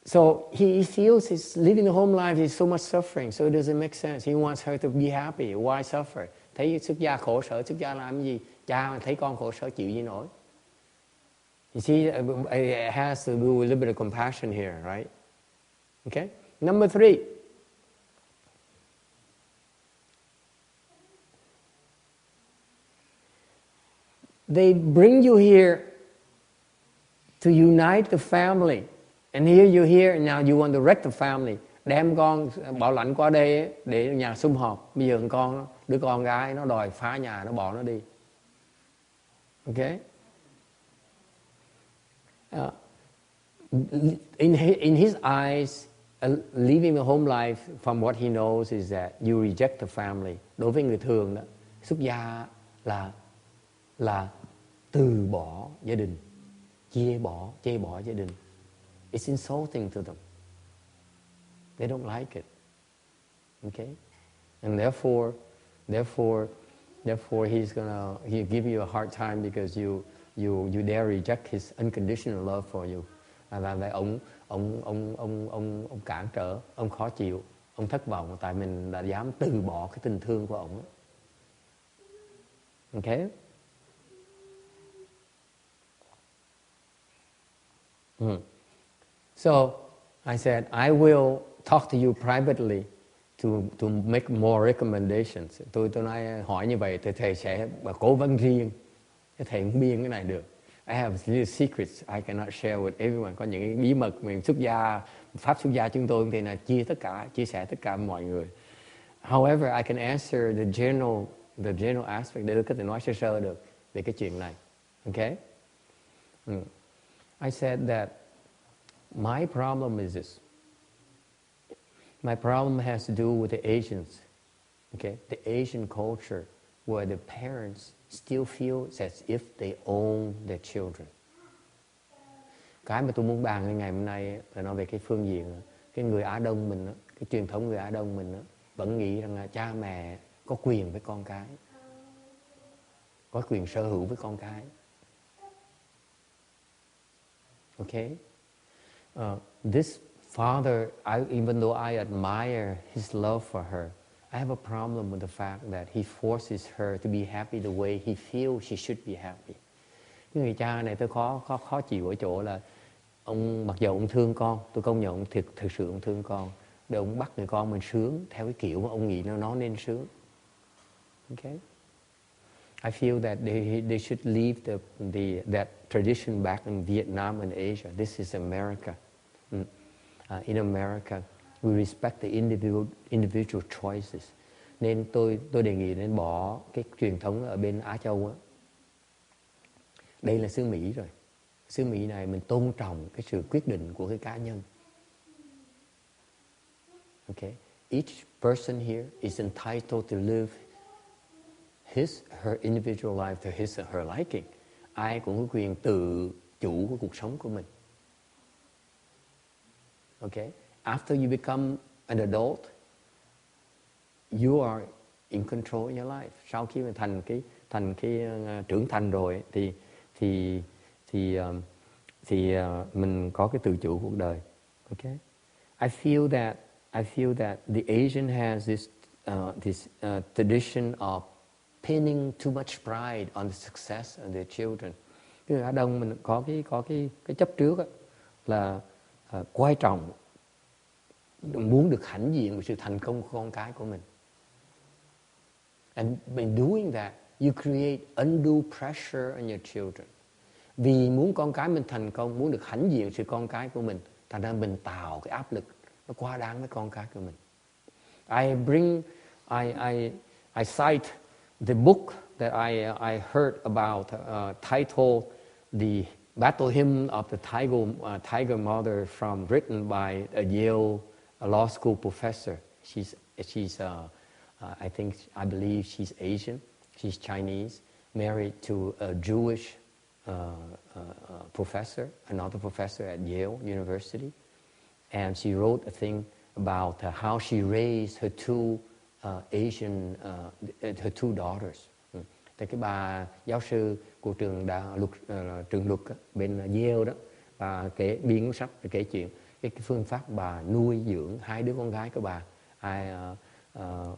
So he feels he's living the home life is so much suffering, so it doesn't make sense. He wants her to be happy. Why suffer? Thấy xuất gia khổ sở, xuất gia làm gì? Cha thấy con khổ sở chịu gì nổi? You see, it has to do with a little bit of compassion here, right? Okay? Number three. They bring you here to unite the family. And here you're here, and now you want to wreck the family. Đem con bảo lãnh qua đây để nhà sum họp. Bây giờ đứa con gái nó đòi phá nhà, nó bỏ nó đi. Okay? In his eyes, living a home life, from what he knows, is that you reject the family. Đối với người thường đó, xuất gia là từ bỏ gia đình, chê bỏ gia đình. It's insulting to them. They don't like it. Okay? And therefore he'll give you a hard time because you dare reject his unconditional love for you. Là ông cản trở, ông khó chịu, ông thất vọng tại mình đã dám từ bỏ cái tình thương của ông. Okay? So I said, I will talk to you privately to make more recommendations. Tôi nói hỏi như vậy thì thầy sẽ cố vấn riêng. Thầy không biên cái này được. I have little secrets I cannot share with everyone. Có những cái bí mật mình xuất gia, pháp xuất gia chúng tôi thì là chia sẻ tất cả mọi người. However, I can answer the general aspect, để có thể nói sơ sơ được về cái chuyện này. Okay? I said that my problem is this. My problem has to do with the Asians. Okay? The Asian culture where the parents still feel as if they own their children. Cái mà tôi muốn bàn ngày hôm nay là nói về cái phương diện cái người Á Đông mình, cái truyền thống người Á Đông mình vẫn nghĩ rằng là cha mẹ có quyền với con cái, có quyền sở hữu với con cái. Okay? This father, even though I admire his love for her, I have a problem with the fact that he forces her to be happy the way he feels she should be happy. Cái người cha này tôi khó chịu ở chỗ là ông mặc dù ông thương con, tôi công nhận ông thực sự ông thương con, để ông bắt người con mình sướng theo cái kiểu mà ông nghĩ nó nên sướng. Okay? I feel that they should leave that tradition back in Vietnam and Asia. This is America. In America, we respect the individual choices. Nên tôi đề nghị nên bỏ cái truyền thống ở bên Á Châu á. Đây là xứ Mỹ rồi. Xứ Mỹ này mình tôn trọng cái sự quyết định của cái cá nhân. Okay? Each person here is entitled to live her individual life to his or her liking. Ai cũng có quyền tự chủ của cuộc sống của mình. Okay? After you become an adult, you are in control of your life. Sau khi mà thành cái trưởng thành rồi thì mình có cái tự chủ cuộc đời. Okay? I feel that the Asian has this tradition of pinning too much pride on the success of their children. Cái người Á Đông mình có cái chấp trước á, là quan trọng, muốn được hãnh diện về sự thành công của con cái của mình. And by doing that, you create undue pressure on your children. Vì muốn con cái mình thành công, muốn được hãnh diện sự con cái của mình, thành ra mình tạo cái áp lực nó quá đáng với con cái của mình. I cite the book that I heard about, titled "The Battle Hymn of the Tiger Mother," written by a Yale law school professor. I believe she's Asian. She's Chinese, married to a Jewish professor, another professor at Yale University, and she wrote a thing about how she raised her two daughters. Thì cái bà giáo sư của trường luật bên Yale đó, bà biên cuốn sách kể chuyện cái phương pháp bà nuôi dưỡng hai đứa con gái của bà.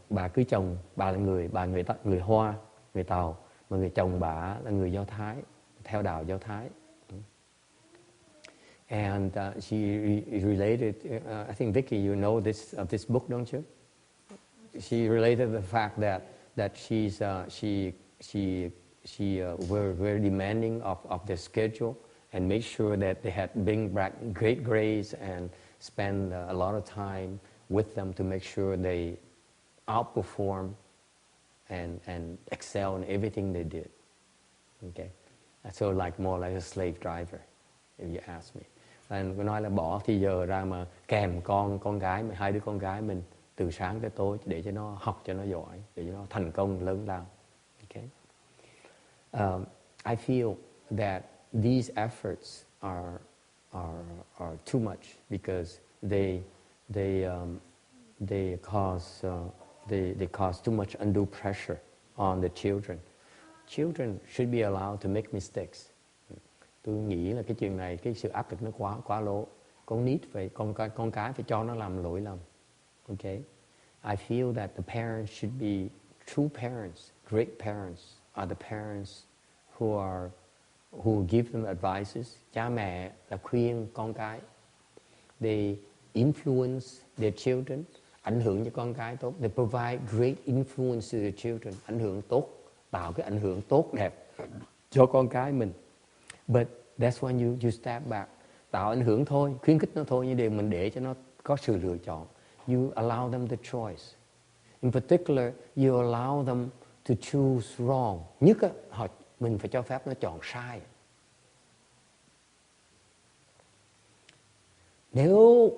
Bà cưới chồng, bà là người Hoa, người Tàu, mà người chồng bà là người Do Thái, theo đạo Do Thái. And she related, I think Vicky, you know this book, don't you? She related the fact that she were very demanding of their schedule and make sure that they had bring back great grades and spend a lot of time with them to make sure they outperform and excel in everything they did. Okay, so more like a slave driver, if you ask me. And nói là bỏ thì giờ ra mà kèm con gái, hai đứa con gái mình từ sáng tới tối để cho nó học cho nó giỏi, để cho nó thành công lớn lao. Okay. I feel that these efforts are too much because they cause too much undue pressure on the children. Children should be allowed to make mistakes. Tôi nghĩ là cái chuyện này, cái sự áp lực nó quá lố. Con cái phải cho nó làm lỗi lầm. Okay? I feel that the parents should be true parents. Great parents are the parents who give them advices. Cha mẹ là khuyên con cái. They influence their children, ảnh hưởng cho con cái tốt. They provide great influence to their children, ảnh hưởng tốt, tạo cái ảnh hưởng tốt đẹp cho con cái mình. But that's when you step back. Tạo ảnh hưởng thôi, khuyến khích nó thôi, nhưng mình để cho nó có sự lựa chọn. You allow them the choice. In particular, you allow them to choose wrong. Nhất á, mình phải cho phép nó chọn sai. Nếu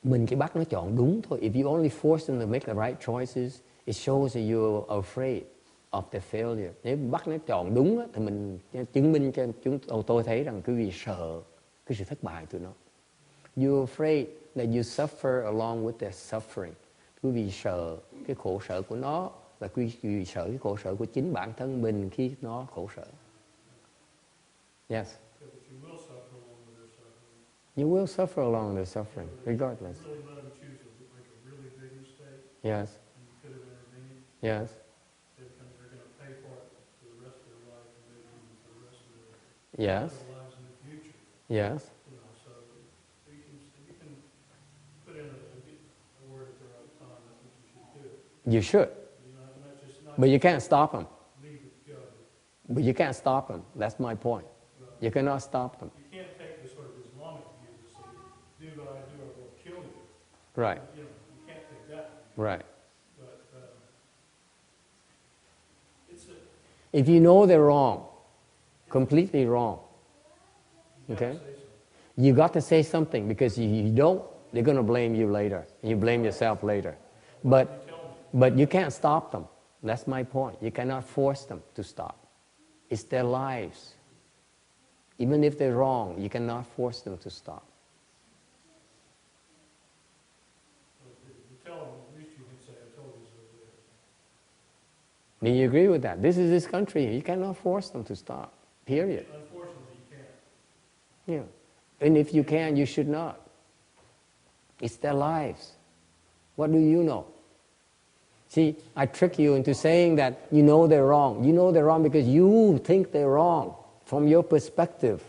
mình chỉ bắt nó chọn đúng thôi, if you only force them to make the right choices, it shows that you're afraid of the failure. Nếu bắt nó chọn đúng á, thì mình chứng minh cho tôi thấy rằng quý vị sợ cái sự thất bại của nó. You're afraid that you suffer along with their suffering. Quý vị sợ cái khổ sở của nó, và quý vị sợ cái khổ sở của chính bản thân mình khi nó khổ sở. Yes. You will suffer along with their suffering, regardless. Really let them choose to make a really big mistake. Yes. And you could have intervened. Yes. They're going to pay for it for the rest of their life, and maybe even for the rest of Yes. their lives in the future. Yes. You know, so you can put in a word at the right time. I think you should do it. You should. You know, not just not But you can't stop them. leave it go. But you can't stop them. That's my point. You cannot stop them. You can't take the sort of Islamic view to say, do what I do or we'll kill you. Right. You know, you can't take that. Right. But it's a, If you know they're wrong, completely wrong, you okay? gotta say something. You got to say something, because if you don't, they're going to blame you later. And you blame yourself later. But you can't stop them. That's my point. You cannot force them to stop. It's their lives. Even if they're wrong, you cannot force them to stop. You tell them, at least you can say, I told you so there. Do you agree with that? This is this country. You cannot force them to stop. Period. Unfortunately, you can't. Yeah. And if you can, you should not. It's their lives. What do you know? See, I trick you into saying that you know they're wrong. You know they're wrong because you think they're wrong from your perspective.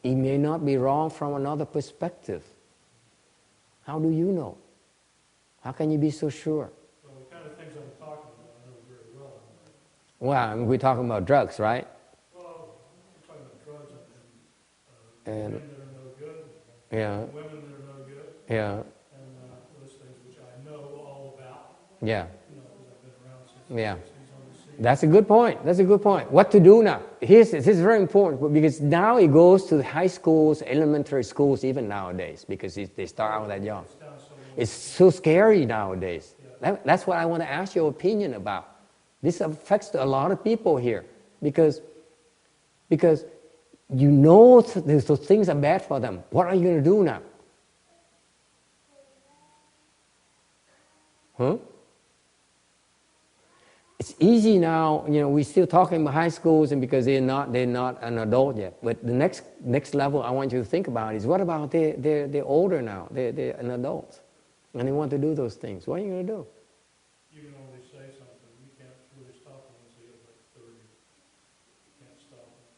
It may not be wrong from another perspective. How do you know? How can you be so sure? Well, the kind of things I'm talking about, I know very well. Well, we're talking about drugs, right? Well, we're talking about drugs and And men that are no good, yeah, women that are no good, yeah, and those things which I know all about, yeah, you know, because I've been around since the yeah. 60s on the scene. That's a good point. That's a good point. What to do now? This is very important, because now it goes to the high schools, elementary schools, even nowadays, because they start out that young. It's down so low. It's so scary nowadays. That's what I want to ask your opinion about. This affects a lot of people here, because you know those things are bad for them. What are you going to do now? Huh? It's easy now, you know, we're still talking about high schools, and because they're not an adult yet. But the next level I want you to think about is, what about they're older now, they're an adult, and they want to do those things. What are you going to do? You can only say something. You can't really stop them once they get like 30. You can't stop them.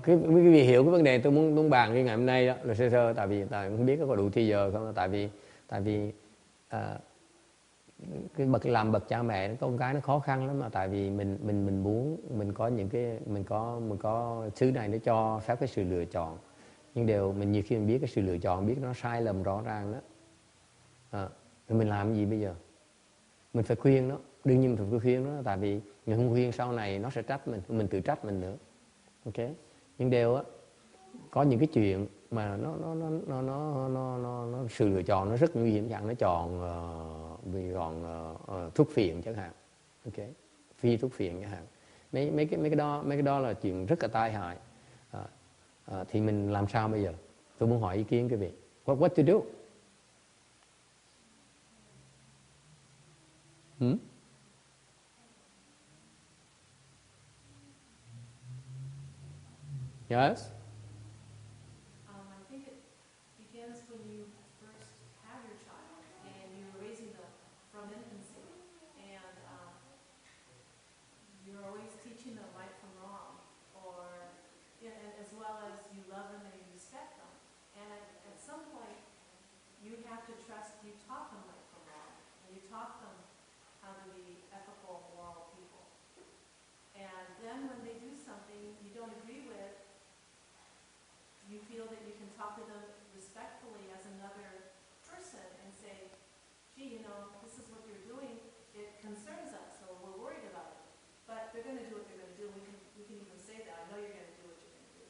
Quý vị hiểu cái vấn đề tôi muốn bàn cái ngày hôm nay đó là sơ sơ, tại vì không biết có đủ thì giờ không, tại vì cái làm bậc cha mẹ con cái nó khó khăn lắm, mà tại vì mình muốn mình có những cái mình có thứ này để cho phép cái sự lựa chọn, nhưng mình nhiều khi mình biết cái sự lựa chọn, biết nó sai lầm rõ ràng đó, thì mình làm gì bây giờ? Mình phải khuyên nó, đương nhiên mình phải khuyên nó, tại vì mình không khuyên sau này nó sẽ trách mình tự trách mình nữa. Ok, nhưng á, có những cái chuyện mà nó sự lựa chọn nó rất nguy hiểm, chẳng nó chọn vì còn thuốc phiện chẳng hạn, ok, phi thuốc phiện chẳng hạn, mấy cái đó là chuyện rất là tai hại. Thì mình làm sao bây giờ? Tôi muốn hỏi ý kiến quý vị. What to do? Yes. I think it begins when you first have your child and you're raising them from infancy, and you're always teaching them right from wrong, or and as well as you love them and you respect them. And at some point, you have to trust you taught them right from wrong, and you taught them how to be ethical, moral people. And then when they do something you don't agree with, you feel that you can talk to them respectfully as another person and say, gee, this is what you're doing. It concerns us, so we're worried about it. But they're going to do what they're going to do. We can even say that. I know you're going to do what you're going to do.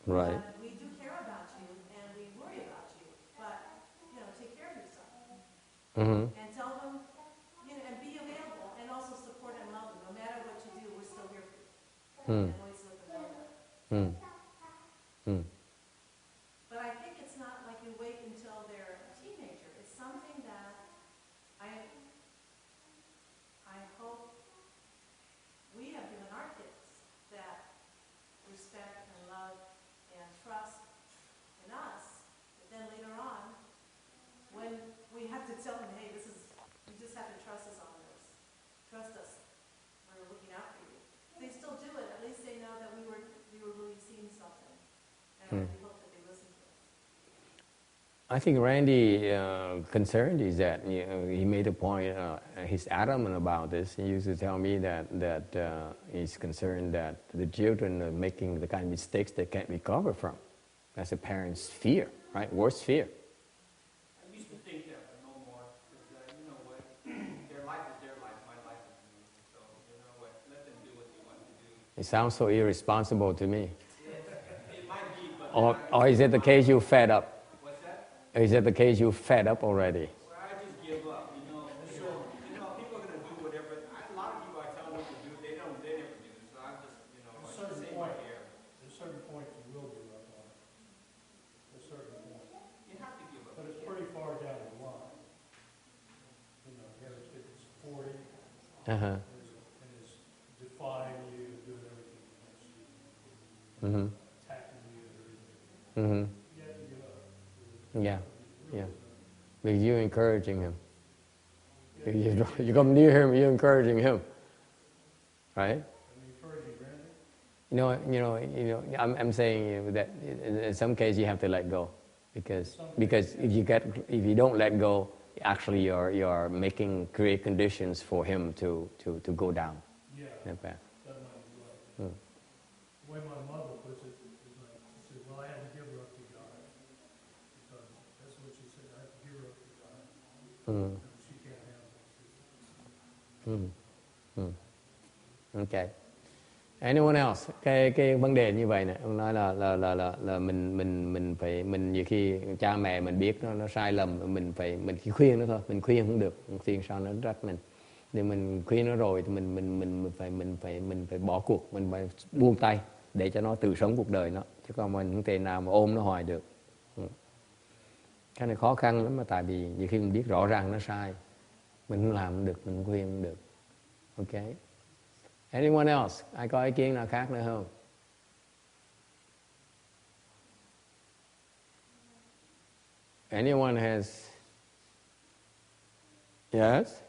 Right. But we do care about you, and we worry about you. But, take care of yourself. Mm-hmm. And tell them, and be available, and also support and love them. No matter what you do, we're still here for you. Mm. And always let them know that. Mm. Mm. But I think it's not like you wait until they're a teenager. It's something that I hope we have given our kids, that respect and love and trust in us. But then later on, when we have to tell them, hey, you just have to trust us on this. Trust us. We're looking out for you. They still do it. At least they know that we were really seeing something. And we hope that they listen to us. I think Randy concerned is that he made a point. He's adamant about this. He used to tell me that he's concerned that the children are making the kind of mistakes they can't recover from. That's a parent's fear, right? Worst fear. I used to think that, but no more. Because you know what? Their life is their life. My life is me. So you know what? Let them do what they want to do. It sounds so irresponsible to me. It might be, but Or is it the case you fed up? what's that? Is it the case you fed up already? Well, I just give up. So people are gonna do whatever. A lot of people I tell them to do, they never do. So I'm just, At a certain same point, here. at a certain point, you will give up on it. At a certain point. You have to give up. But it's pretty far down the line. If it's 40, Uh-huh. and it's defying you, doing everything against you, Mm-hmm. attacking you, and everything, Mm-hmm. you have to give up. Yeah. Yeah. Because you're encouraging him. You come near him, you're encouraging him. Right? I'm saying that in some cases you have to let go, because if you don't let go, actually you're create conditions for him to go down. Yeah, That path. that might be right. The way my mother puts it is like, she said, well, I had to give her up to God. Because that's what she said, I have to give her up to God. Mm. She can't handle it. Okay. Anyone else? Cái vấn đề như vậy nè, ông nói là mình nhiều khi cha mẹ mình biết nó sai lầm, mình chỉ khuyên nó thôi, mình khuyên không được, mình khuyên sao nó trách mình. Thì mình khuyên nó rồi thì mình phải bỏ cuộc, mình phải buông tay để cho nó tự sống cuộc đời nó, chứ còn mình không thể nào mà ôm nó hoài được. Cái này khó khăn lắm, mà tại vì nhiều khi mình biết rõ ràng nó sai, mình không làm được, mình không khuyên không được. Okay. Anyone else? Ai có ý kiến nào khác nữa không? Anyone has? Yes?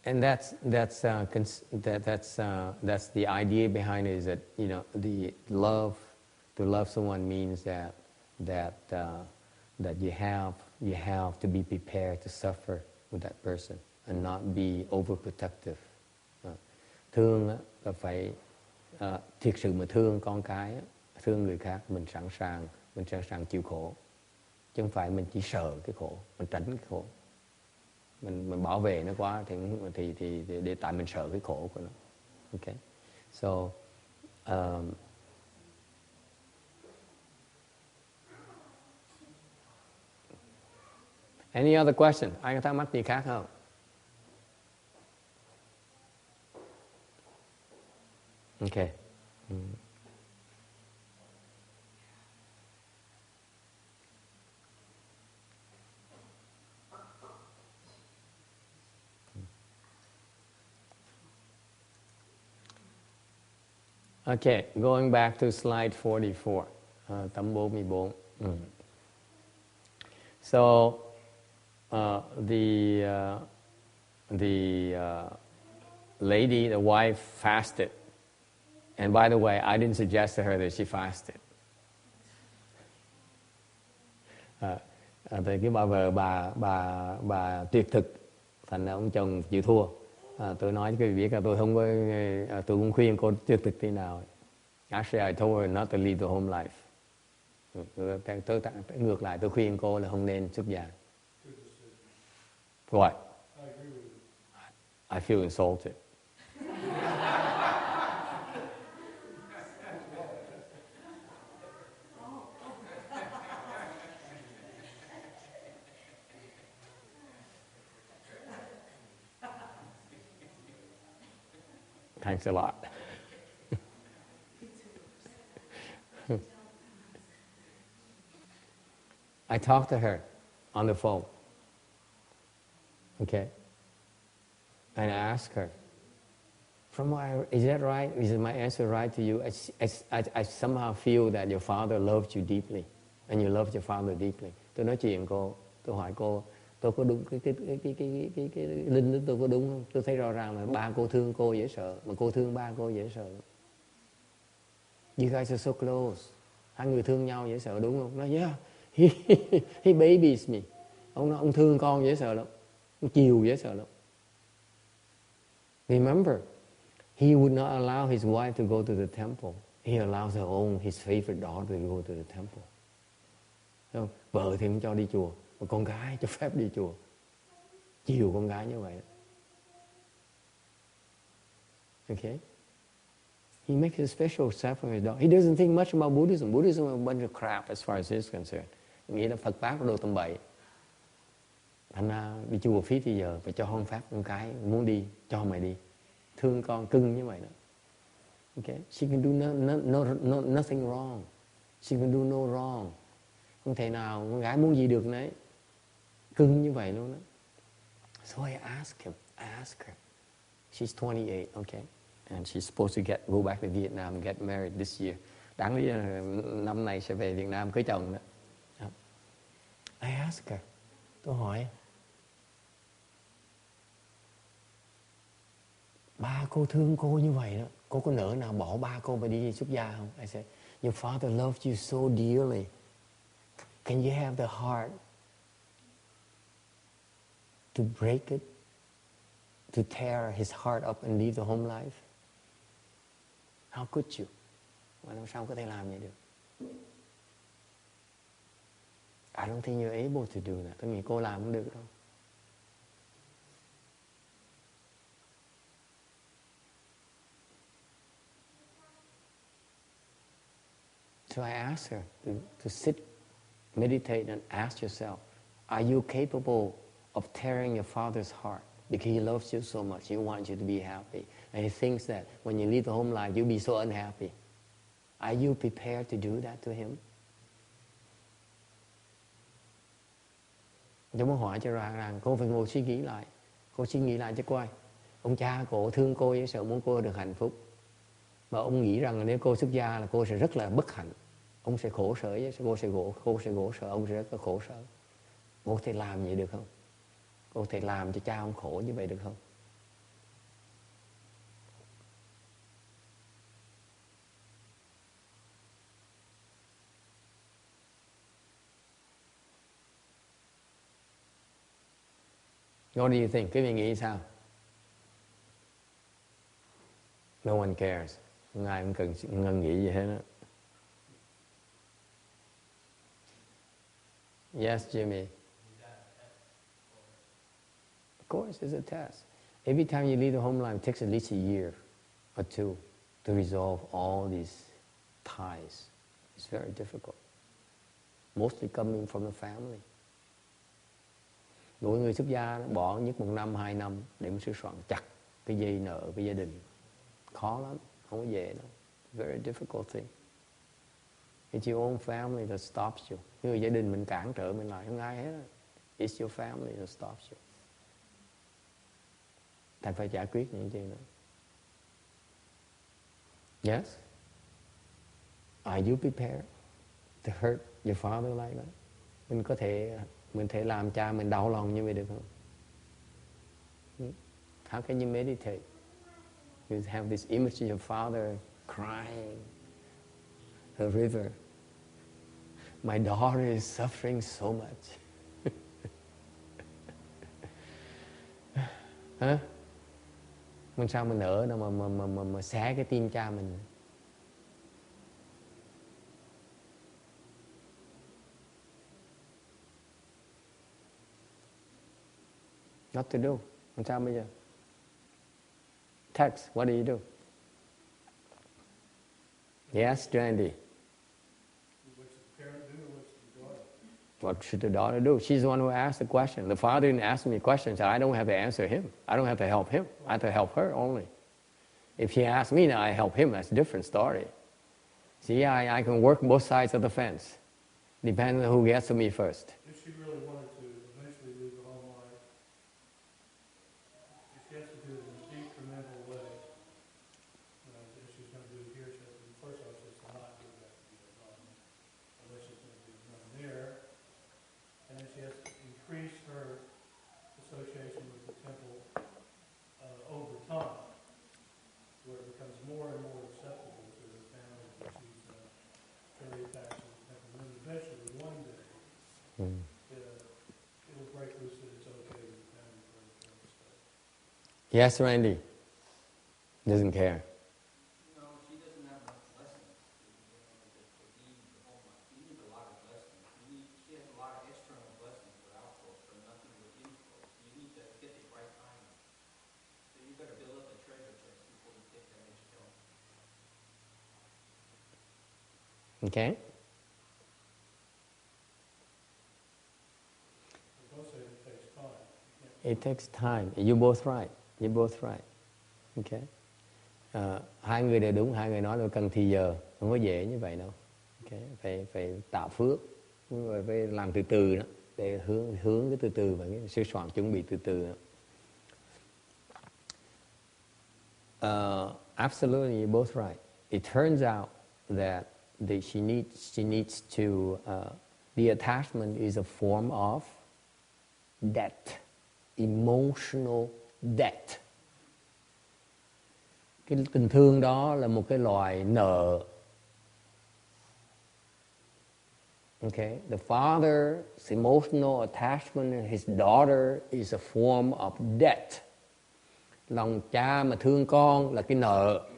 And that's the idea behind it, is that the love, to love someone means that you have to be prepared to suffer with that person and not be overprotective. Thương là phải thiệt sự mà thương con cái, thương người khác, mình sẵn sàng chịu khổ, chứ không phải mình chỉ sợ cái khổ, mình tránh cái khổ. Mình bảo vệ nó quá thì để tại mình sợ cái khổ của nó. Okay. So any other question? Ai có thắc mắc gì khác không? Okay. Okay, going back to slide 44, tấm 44. So the lady, the wife, fasted. And by the way, I didn't suggest to her that she fasted. Thì cái bà vợ bà tuyệt thực, thành ra ông chồng chịu thua. Tôi nói cho quý vị biết là tôi không có, tôi cũng khuyên cô tuyệt thực thế nào. Actually, I told her not to leave the home life. Tôi ngược lại, tôi khuyên cô là không nên xuất gia. What? I agree with you. I feel insulted. Thanks a lot. I talked to her on the phone. Okay? And I asked her, is that right? Is my answer right to you? I somehow feel that your father loved you deeply. And you loved your father deeply. Tôi nói chuyện cô, tôi hỏi cô, tôi có đúng cái linh đó, tôi có đúng không? Tôi thấy rõ ràng là ba cô thương cô dễ sợ, mà cô thương ba cô dễ sợ. You guys are so close. Hai người thương nhau dễ sợ đúng không? Nói yeah, he babies me. Ông thương con dễ sợ lắm. Ông chiều dễ sợ lắm. Remember, he would not allow his wife to go to the temple. He allows his favorite daughter to go to the temple. Không? Vợ thì không cho đi chùa, mà con gái cho phép đi chùa. Chiều con gái như vậy. Okay? He makes a special step for his daughter. He doesn't think much about Buddhism. Buddhism is a bunch of crap as far as he's concerned. Nghĩ là Phật Pháp là đồ tầm bậy. Thành ra đi chùa phí thì giờ phải cho con Pháp con cái muốn đi, cho mày đi. Thương con cưng như vậy đó. Okay? She can do nothing wrong. She can do no wrong. Không thể nào con gái muốn gì được nấy. Cưng như vậy luôn đó. So I asked her. She's 28, okay? And she's supposed to go back to Vietnam and get married this year. Đáng lý là năm nay sẽ về Việt Nam cưới chồng đó. I asked her. Tôi hỏi. Ba cô thương cô như vậy đó. Cô có nỡ nào bỏ ba cô và đi xuất gia không? I said, your father loved you so dearly. Can you have the heart to break it? To tear his heart up and leave the home life? How could you? Mà làm sao có thể làm vậy được? I don't think you're able to do that. Tôi nghĩ cô làm không được đâu. So I asked her to sit, meditate and ask yourself, are you capable of tearing your father's heart? Because he loves you so much, he wants you to be happy. And he thinks that when you leave the home life, you'll be so unhappy. Are you prepared to do that to him? Tôi muốn hỏi cho rằng cô phải ngồi suy nghĩ lại. Cô suy nghĩ lại cho coi. Ông cha cô thương cô với sợ muốn cô được hạnh phúc. Mà ông nghĩ rằng nếu cô xuất gia là cô sẽ rất là bất hạnh. Ông sẽ khổ sở với cô sẽ khổ sở, ông sẽ rất là khổ sở. Cô có thể làm vậy được không? Cô có thể làm cho cha ông khổ như vậy được không? What do you think? Quý vị nghĩ sao? No one cares. Không ai cũng cần nghĩ gì hết đó. Yes, Jimmy. Of course, it's a test. Every time you leave the home life, it takes at least a year or two to resolve all these ties. It's very difficult. Mostly coming from the family. Mỗi người xuất gia bỏ nhất 1 năm, 2 năm để mà sửa soạn chặt cái dây nợ với gia đình. Khó lắm, không có dễ đâu. Very difficult thing. It's your own family that stops you. Người gia đình mình cản trở mình lại, không ai hết. It's your family that stops you. Thành phải giải quyết những chuyện đó. Yes? Are you prepared to hurt your father like that? Mình thể làm cha mình đau lòng như vậy được không? How can you meditate? You have this image of your father crying a river. My daughter is suffering so much. Hả? Mình sao mình nỡ đâu mà xé cái tim cha mình. What to do? Mình sao bây giờ? Text, what do you do? Yes, Randy. What's the parent do or what's the daughter? What should the daughter do? She's the one who asked the question. The father didn't ask me questions. I don't have to answer him. I don't have to help him. I have to help her only. If he asks me, now I help him. That's a different story. See, I can work both sides of the fence, depending on who gets to me first. If she really wanted to eventually leave the home life, if she has to do it in a decremental way, if she's going to do it here, she has to, first off, she has to not do that to be a problem, unless she's going to do none there. And then she has to increase her association with the temple over time, where it becomes more and more acceptable to her family that she's very attached to the temple. And then eventually, one day, it'll break loose that it's okay with the family for her to stay. Yes, Randy. Doesn't care. No, she doesn't have enough blessings to lead the home life. You need a lot of blessings. She has a lot of external blessings for outflows, but nothing with inflows. You need to get the right timing. So you got to build up the treasure chest before you take that next step. Okay? Both say it takes time. It takes time. You're both right. You're both right. Okay? Hai người đều đúng, hai người nói là cần thì giờ, không có dễ như vậy đâu. Okay? Phải tạo phước, rồi phải làm từ từ đó, để hướng cái từ từ và cái sửa soạn chuẩn bị từ từ đó. Absolutely, you're both right. It turns out that she needs to the attachment is a form of debt, emotional debt. Cái tình thương đó là một cái loại nợ. Okay, the father's emotional attachment to his daughter is a form of debt. Lòng cha mà thương con là cái nợ.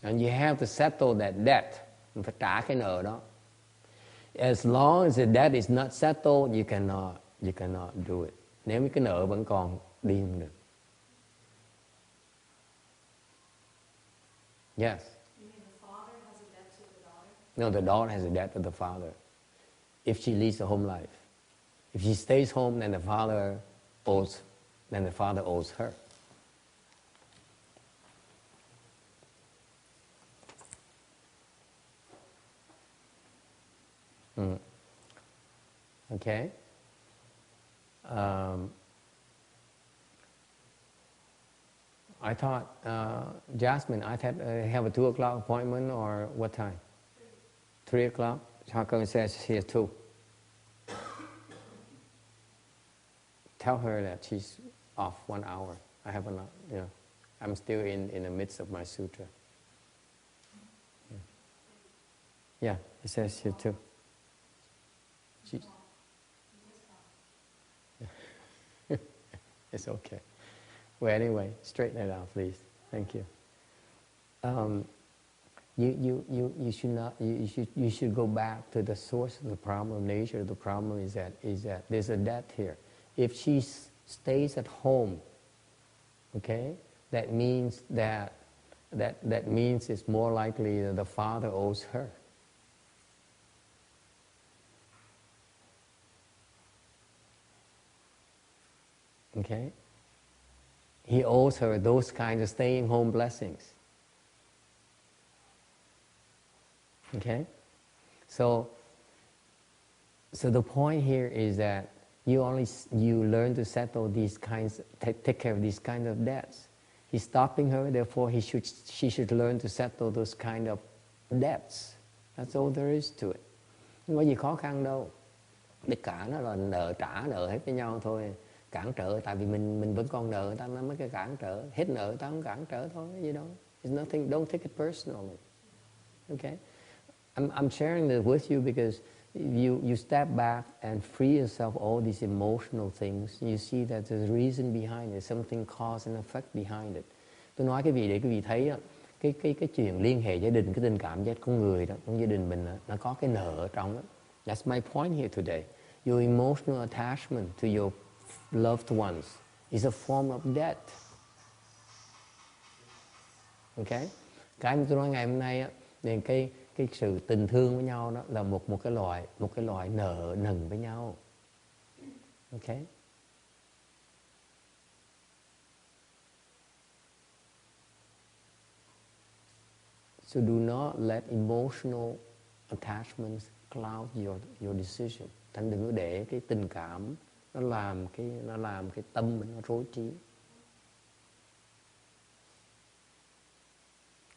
And you have to settle that debt. Mình phải trả cái nợ đó. As long as the debt is not settled, you cannot do it. Nếu cái nợ vẫn còn, đi không được. Yes. You mean the father has a debt to the daughter? No, the daughter has a debt to the father. If she leads a home life. If she stays home, then the father owes her. Okay. I thought, Jasmine, I have a 2 o'clock appointment, or what time? 3 o'clock? How come it says here 2? Tell her that she's off 1 hour. I have I'm still in the midst of my sutra. Yeah, it says here 2. It's okay. Well, anyway, straighten it out, please. Thank you. You should go back to the source of the problem, nature of the problem is that there's a debt here. If she stays at home, okay, that means it's more likely that the father owes her. Okay? He owes her those kinds of staying home blessings. Okay? So the point here is that you learn to settle these kinds, take care of these kinds of debts. He's stopping her, therefore she should learn to settle those kind of debts. That's all there is to it. Không có gì khó khăn đâu. Tất cả nó là nợ trả nợ hết với nhau thôi. Cản trở tại vì mình vẫn còn nợ người ta, nó mới cái cản trở. Hết nợ ta không cản trở thôi, you know. It's nothing, don't take it personally. Okay, I'm sharing this with you because you step back and free yourself all these emotional things. You see that there's a reason behind it, something cause and effect behind it. Tôi nói cái gì để quý vị thấy cái chuyện liên hệ gia đình, cái tình cảm với con người đó, trong gia đình mình đó, nó có cái nợ ở trong đó. That's my point here today. Your emotional attachment to your loved ones is a form of debt. Okay? Cái mà tôi nói ngày hôm nay á, thì cái sự tình thương với nhau đó là một cái loại nợ nần với nhau. Okay? So do not let emotional attachments cloud your decision. Thành đừng có để cái tình cảm nó làm cái tâm mình nó rối trí.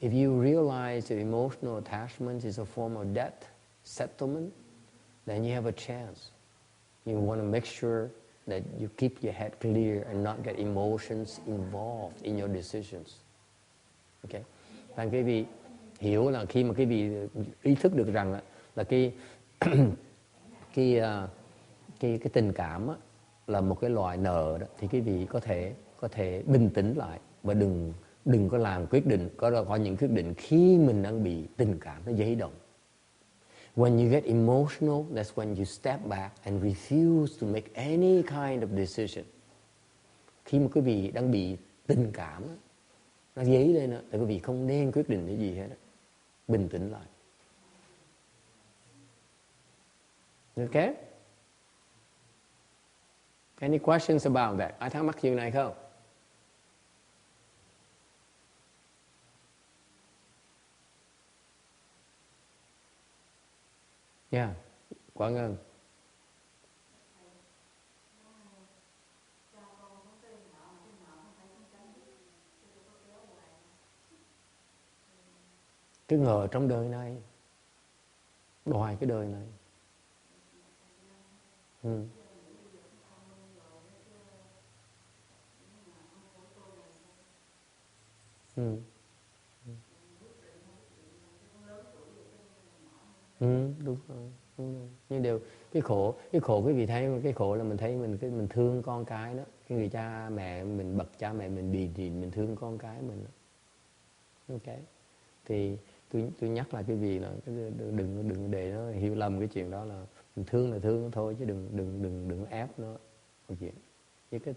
If you realize your emotional attachment is a form of debt settlement, then you have a chance. You want to make sure that you keep your head clear and not get emotions involved in your decisions. Okay? Và quý vị hiểu là khi mà quý vị ý thức được rằng là cái tình cảm là một cái loại nợ đó, thì quý vị có thể bình tĩnh lại và đừng có làm quyết định, có những quyết định khi mình đang bị tình cảm nó dấy động. When you get emotional, that's when you step back and refuse to make any kind of decision. Khi mà quý vị đang bị tình cảm nó dấy lên đó, thì quý vị không nên quyết định cái gì hết đó. Bình tĩnh lại. Okay? Any questions about that? Ai thắc mắc chuyện này không? Yeah, Quảng Ngân. Cái ngờ trong đời này, đòi cái đời này. Đúng rồi. Nhưng điều cái khổ quý vị thấy, cái khổ là mình thấy mình thương con cái đó, cái người cha mẹ mình, bậc cha mẹ mình bì thì mình thương con cái mình. Ok, thì tôi nhắc lại cái gì là đừng để nó hiểu lầm cái chuyện đó, là mình thương là thương nó thôi, chứ đừng ép nó một chuyện. Với cái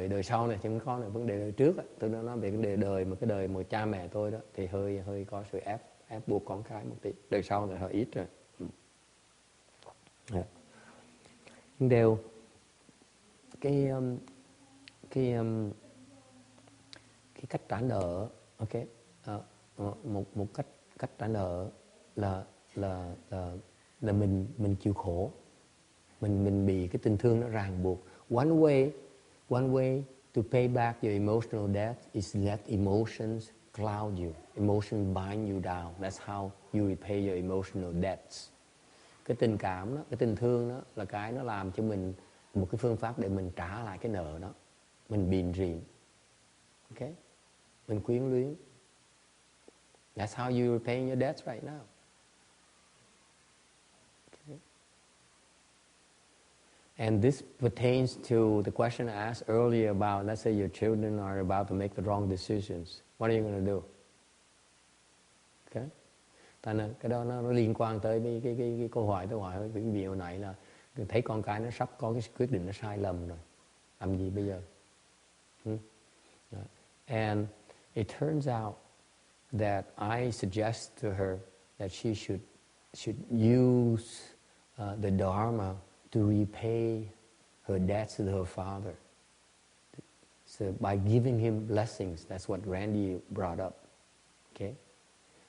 đời sau này chứ không có là vấn đề đời trước á, tôi nói về vấn đề đời mà cái đời mà cha mẹ tôi đó thì hơi có sự ép buộc con cái một tí. Đời sau thì hơi ít rồi. Nhưng đều cái cách trả nợ, ok, một cách trả nợ là mình chịu khổ, mình bị cái tình thương nó ràng buộc. One way to pay back your emotional debt is let emotions cloud you. Emotions bind you down. That's how you repay your emotional debts. Cái tình cảm đó, cái tình thương đó là cái nó làm cho mình một cái phương pháp để mình trả lại cái nợ đó. Mình bìm rìm. Ok? Mình quyến luyến. That's how you repay your debts right now. Okay. And this pertains to the question I asked earlier about, let's say your children are about to make the wrong decisions. What are you going to do? Okay? Thành ra cái đó nó liên quan tới cái câu hỏi tôi hỏi quý vị hồi nãy là thấy con cái nó sắp có cái quyết định nó sai lầm rồi. Làm gì bây giờ? And it turns out that I suggest to her that she should use the Dharma to repay her debts to her father. So by giving him blessings, that's what Randy brought up. Okay?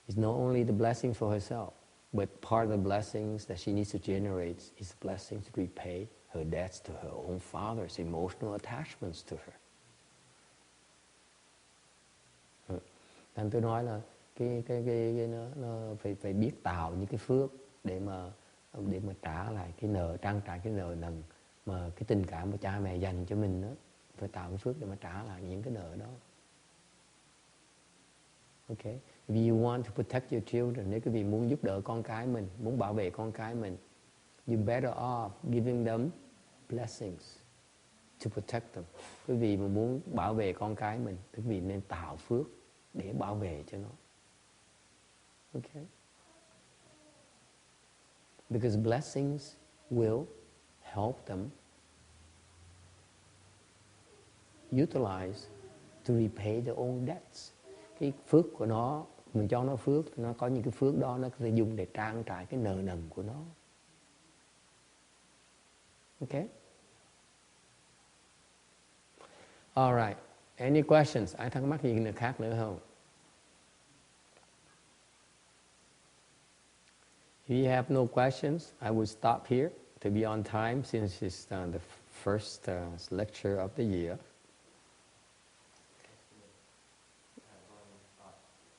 It's not only the blessings for herself, but part of the blessings that she needs to generate is blessings to repay her debts to her own father's emotional attachments to her. Nên tôi nói là cái nó phải biết tạo những cái phước để mà trả lại cái nợ, trang trải cái nợ nần mà cái tình cảm của cha mẹ dành cho mình đó, phải tạo cái phước để mà trả lại những cái nợ đó. Ok, If you want to protect your children, nếu quý vị muốn giúp đỡ con cái mình, muốn bảo vệ con cái mình, you better off giving them blessings to protect them. Quý vị mà muốn bảo vệ con cái mình, quý vị nên tạo phước để bảo vệ cho nó. Okay? Because blessings will help them utilize to repay their own debts. Cái phước của nó, mình cho nó phước, nó có những cái phước đó nó có thể dùng để trang trải cái nợ nần của nó. Okay? Alright. Any questions? Ai thắc mắc gì khác nữa không? If you have no questions, I will stop here to be on time since it's the first lecture of the year.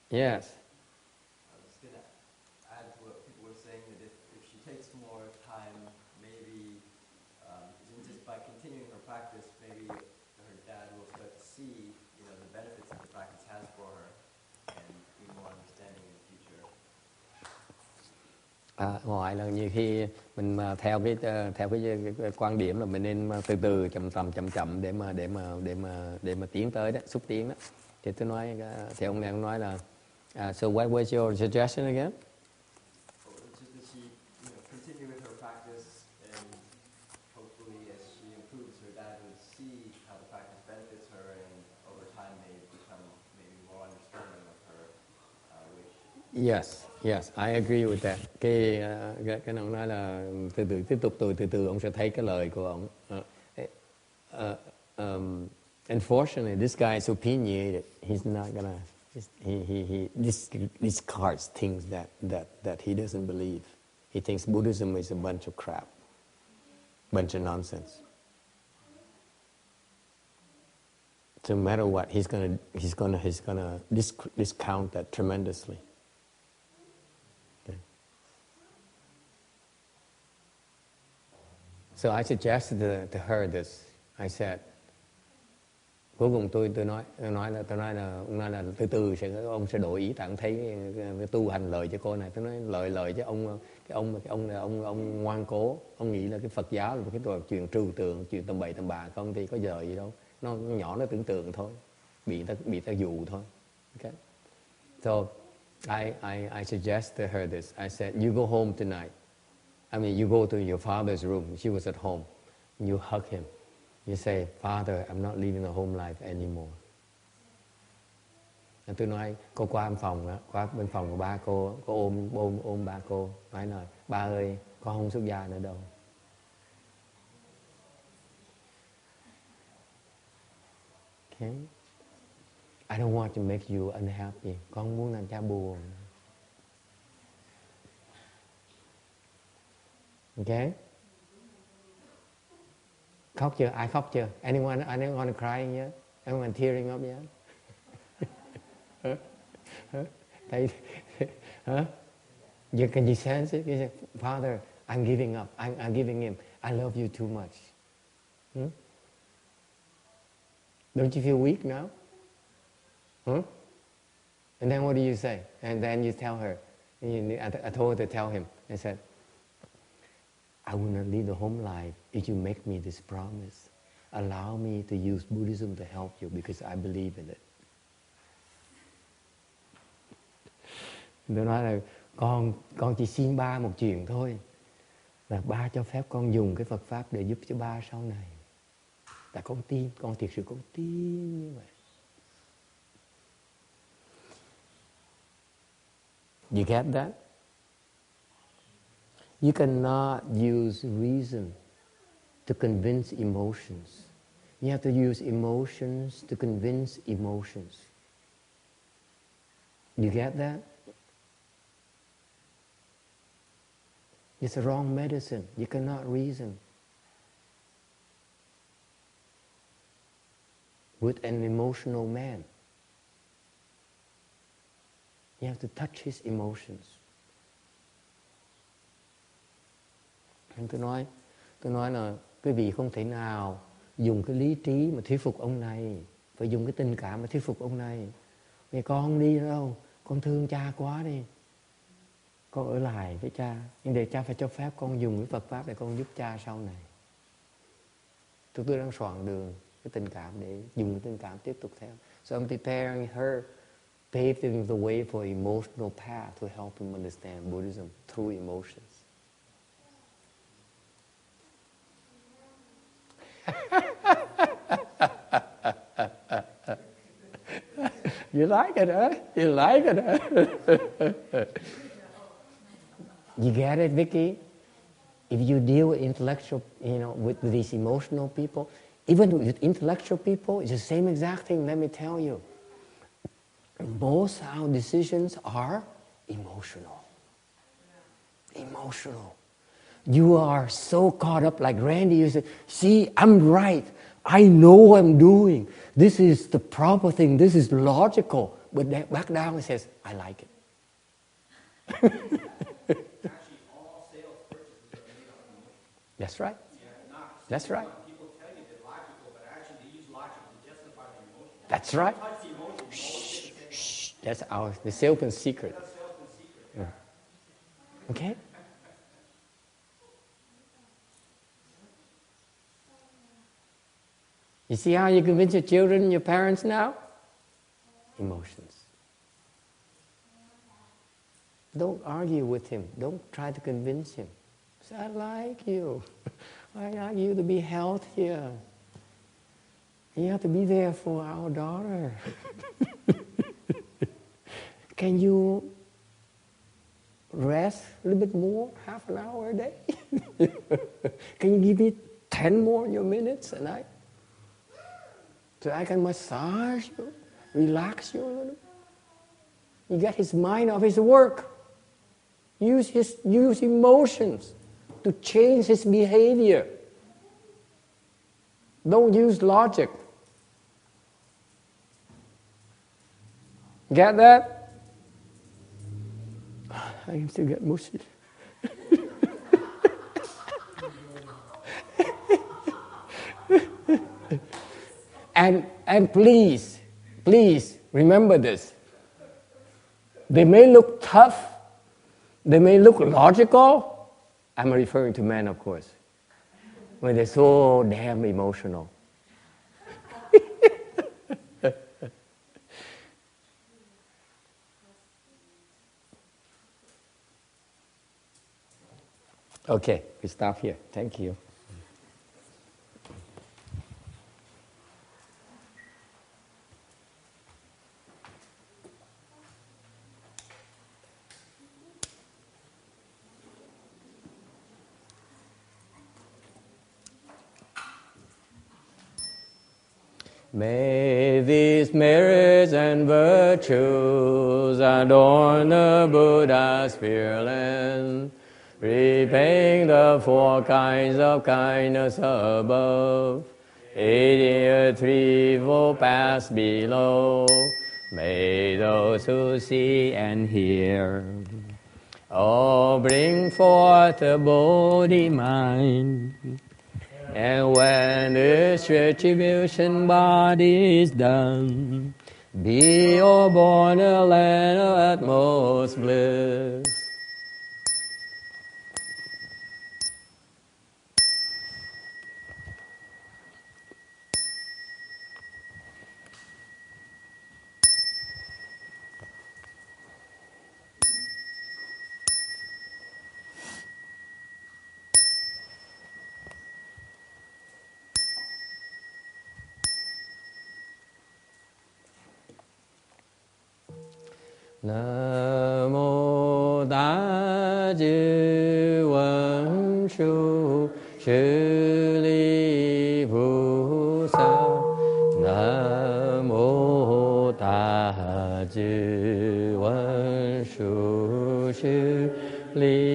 Yes. I was going to add to what people were saying, that if she takes more time, maybe just by continuing her practice, maybe her dad will start to see, the benefits that the practice has for her and be more understanding in the future. Ngoài là nhiều khi mình mà theo cái quan điểm là mình nên từ từ chậm để mà tiến tới đó, xúc tiến đó. Thì tôi nói, thì ông này nói là so what was your suggestion again? Just that she, continue with her practice, and hopefully as she improves, her dad would see how the practice benefits her, and over time may become maybe more understanding of her wish. Yes, I agree with that. Cái ông nói là từ từ ông sẽ thấy cái lời của ông. Unfortunately, this guy is opinionated. He's not gonna. He discards things that he doesn't believe. He thinks Buddhism is a bunch of crap, bunch of nonsense. So no matter what, he's gonna discount that tremendously. Okay. So I suggested to her this. I said. Cuối cùng tôi nói là ông nói là từ từ ông sẽ đổi ý, tại ông thấy cái tu hành lợi cho cô này. Tôi nói lợi cho ông ngoan cố, ông nghĩ là cái Phật giáo là một cái chuyện trừu tượng, chuyện tầm bậy tầm bạ không thì có giờ gì đâu, nó nhỏ, nó tưởng tượng thôi, bị ta dụ thôi. Okay. So I suggested her this. I said, you go home tonight. I mean, you go to your father's room. She was at home. You hug him. You say, Father, I'm not living a home life anymore. Tôi nói, cô qua phòng đó, qua bên phòng của ba cô ôm ba cô, nói là ba ơi, con không xuất gia nữa đâu. Okay. I don't want to make you unhappy. Con không muốn làm cha buồn. Okay. Khóc chưa? Ai khóc chưa? Anyone crying yet? Anyone tearing up yet? Can you sense it? You say, Father, I'm giving up. I'm giving him. I love you too much. Don't you feel weak now? And then what do you say? And then you tell her. I told her to tell him. I said, I will not live the home life if you make me this promise. Allow me to use Buddhism to help you because I believe in it. Tôi nói là con chỉ xin ba một chuyện thôi, là ba cho phép con dùng cái Phật pháp để giúp cho ba sau này. Tại con tin, con thiệt sự con tin như vậy. You get that? You cannot use reason to convince emotions. You have to use emotions to convince emotions. You get that? It's a wrong medicine. You cannot reason with an emotional man. You have to touch his emotions. Tôi nói là quý vị không thể nào dùng cái lý trí mà thuyết phục ông này, phải dùng cái tình cảm mà thuyết phục ông này. Vì con không đi đâu, con thương cha quá đi, con ở lại với cha, nhưng để cha phải cho phép con dùng cái Phật pháp để con giúp cha sau này. Tôi đang soạn đường cái tình cảm để dùng cái tình cảm tiếp tục theo. So I'm preparing her, paving the way for emotional path to help him understand Buddhism through emotions. You like it, huh? You like it, huh? You get it, Vicky? If you deal with intellectual, with these emotional people, even with intellectual people, it's the same exact thing, let me tell you. Most of our decisions are emotional. Emotional. You are so caught up, like Randy, you say, see, I'm right. I know what I'm doing. This is the proper thing. This is logical. But then back down and says, I like it. Actually, all sales purchases are made on emotion. That's right. Yeah, That's right. People tell you they're logical, but actually they use logic to justify their emotion. That's right. Touch the emotion, you always get the same. That's the salesman's secret. That's salesman's secret. Yeah. Okay? You see how you convince your children, your parents now? Emotions. Don't argue with him. Don't try to convince him. Say, I like you. I like you to be healthier. You have to be there for our daughter. Can you rest a little bit more, half an hour a day? Can you give me 10 more minutes a night? So I can massage you, relax you a little. You get his mind off his work. Use emotions to change his behavior. Don't use logic. Get that? I can still get mushy. And please remember this. They may look tough, they may look logical. I'm referring to men, of course, when they're so damn emotional. Okay, we stop here. Thank you. May these merits and virtues adorn the Buddha's Pure Land, repaying the 4 kinds of kindness above, aiding a threefold path below. May those who see and hear all bring forth a Bodhi mind. And when this retribution body is done, be or born a land of utmost bliss. Nam mô Ta Chư Văn Su Sư利Phù Sa. Nam mô Ta Chư Văn Su Sư利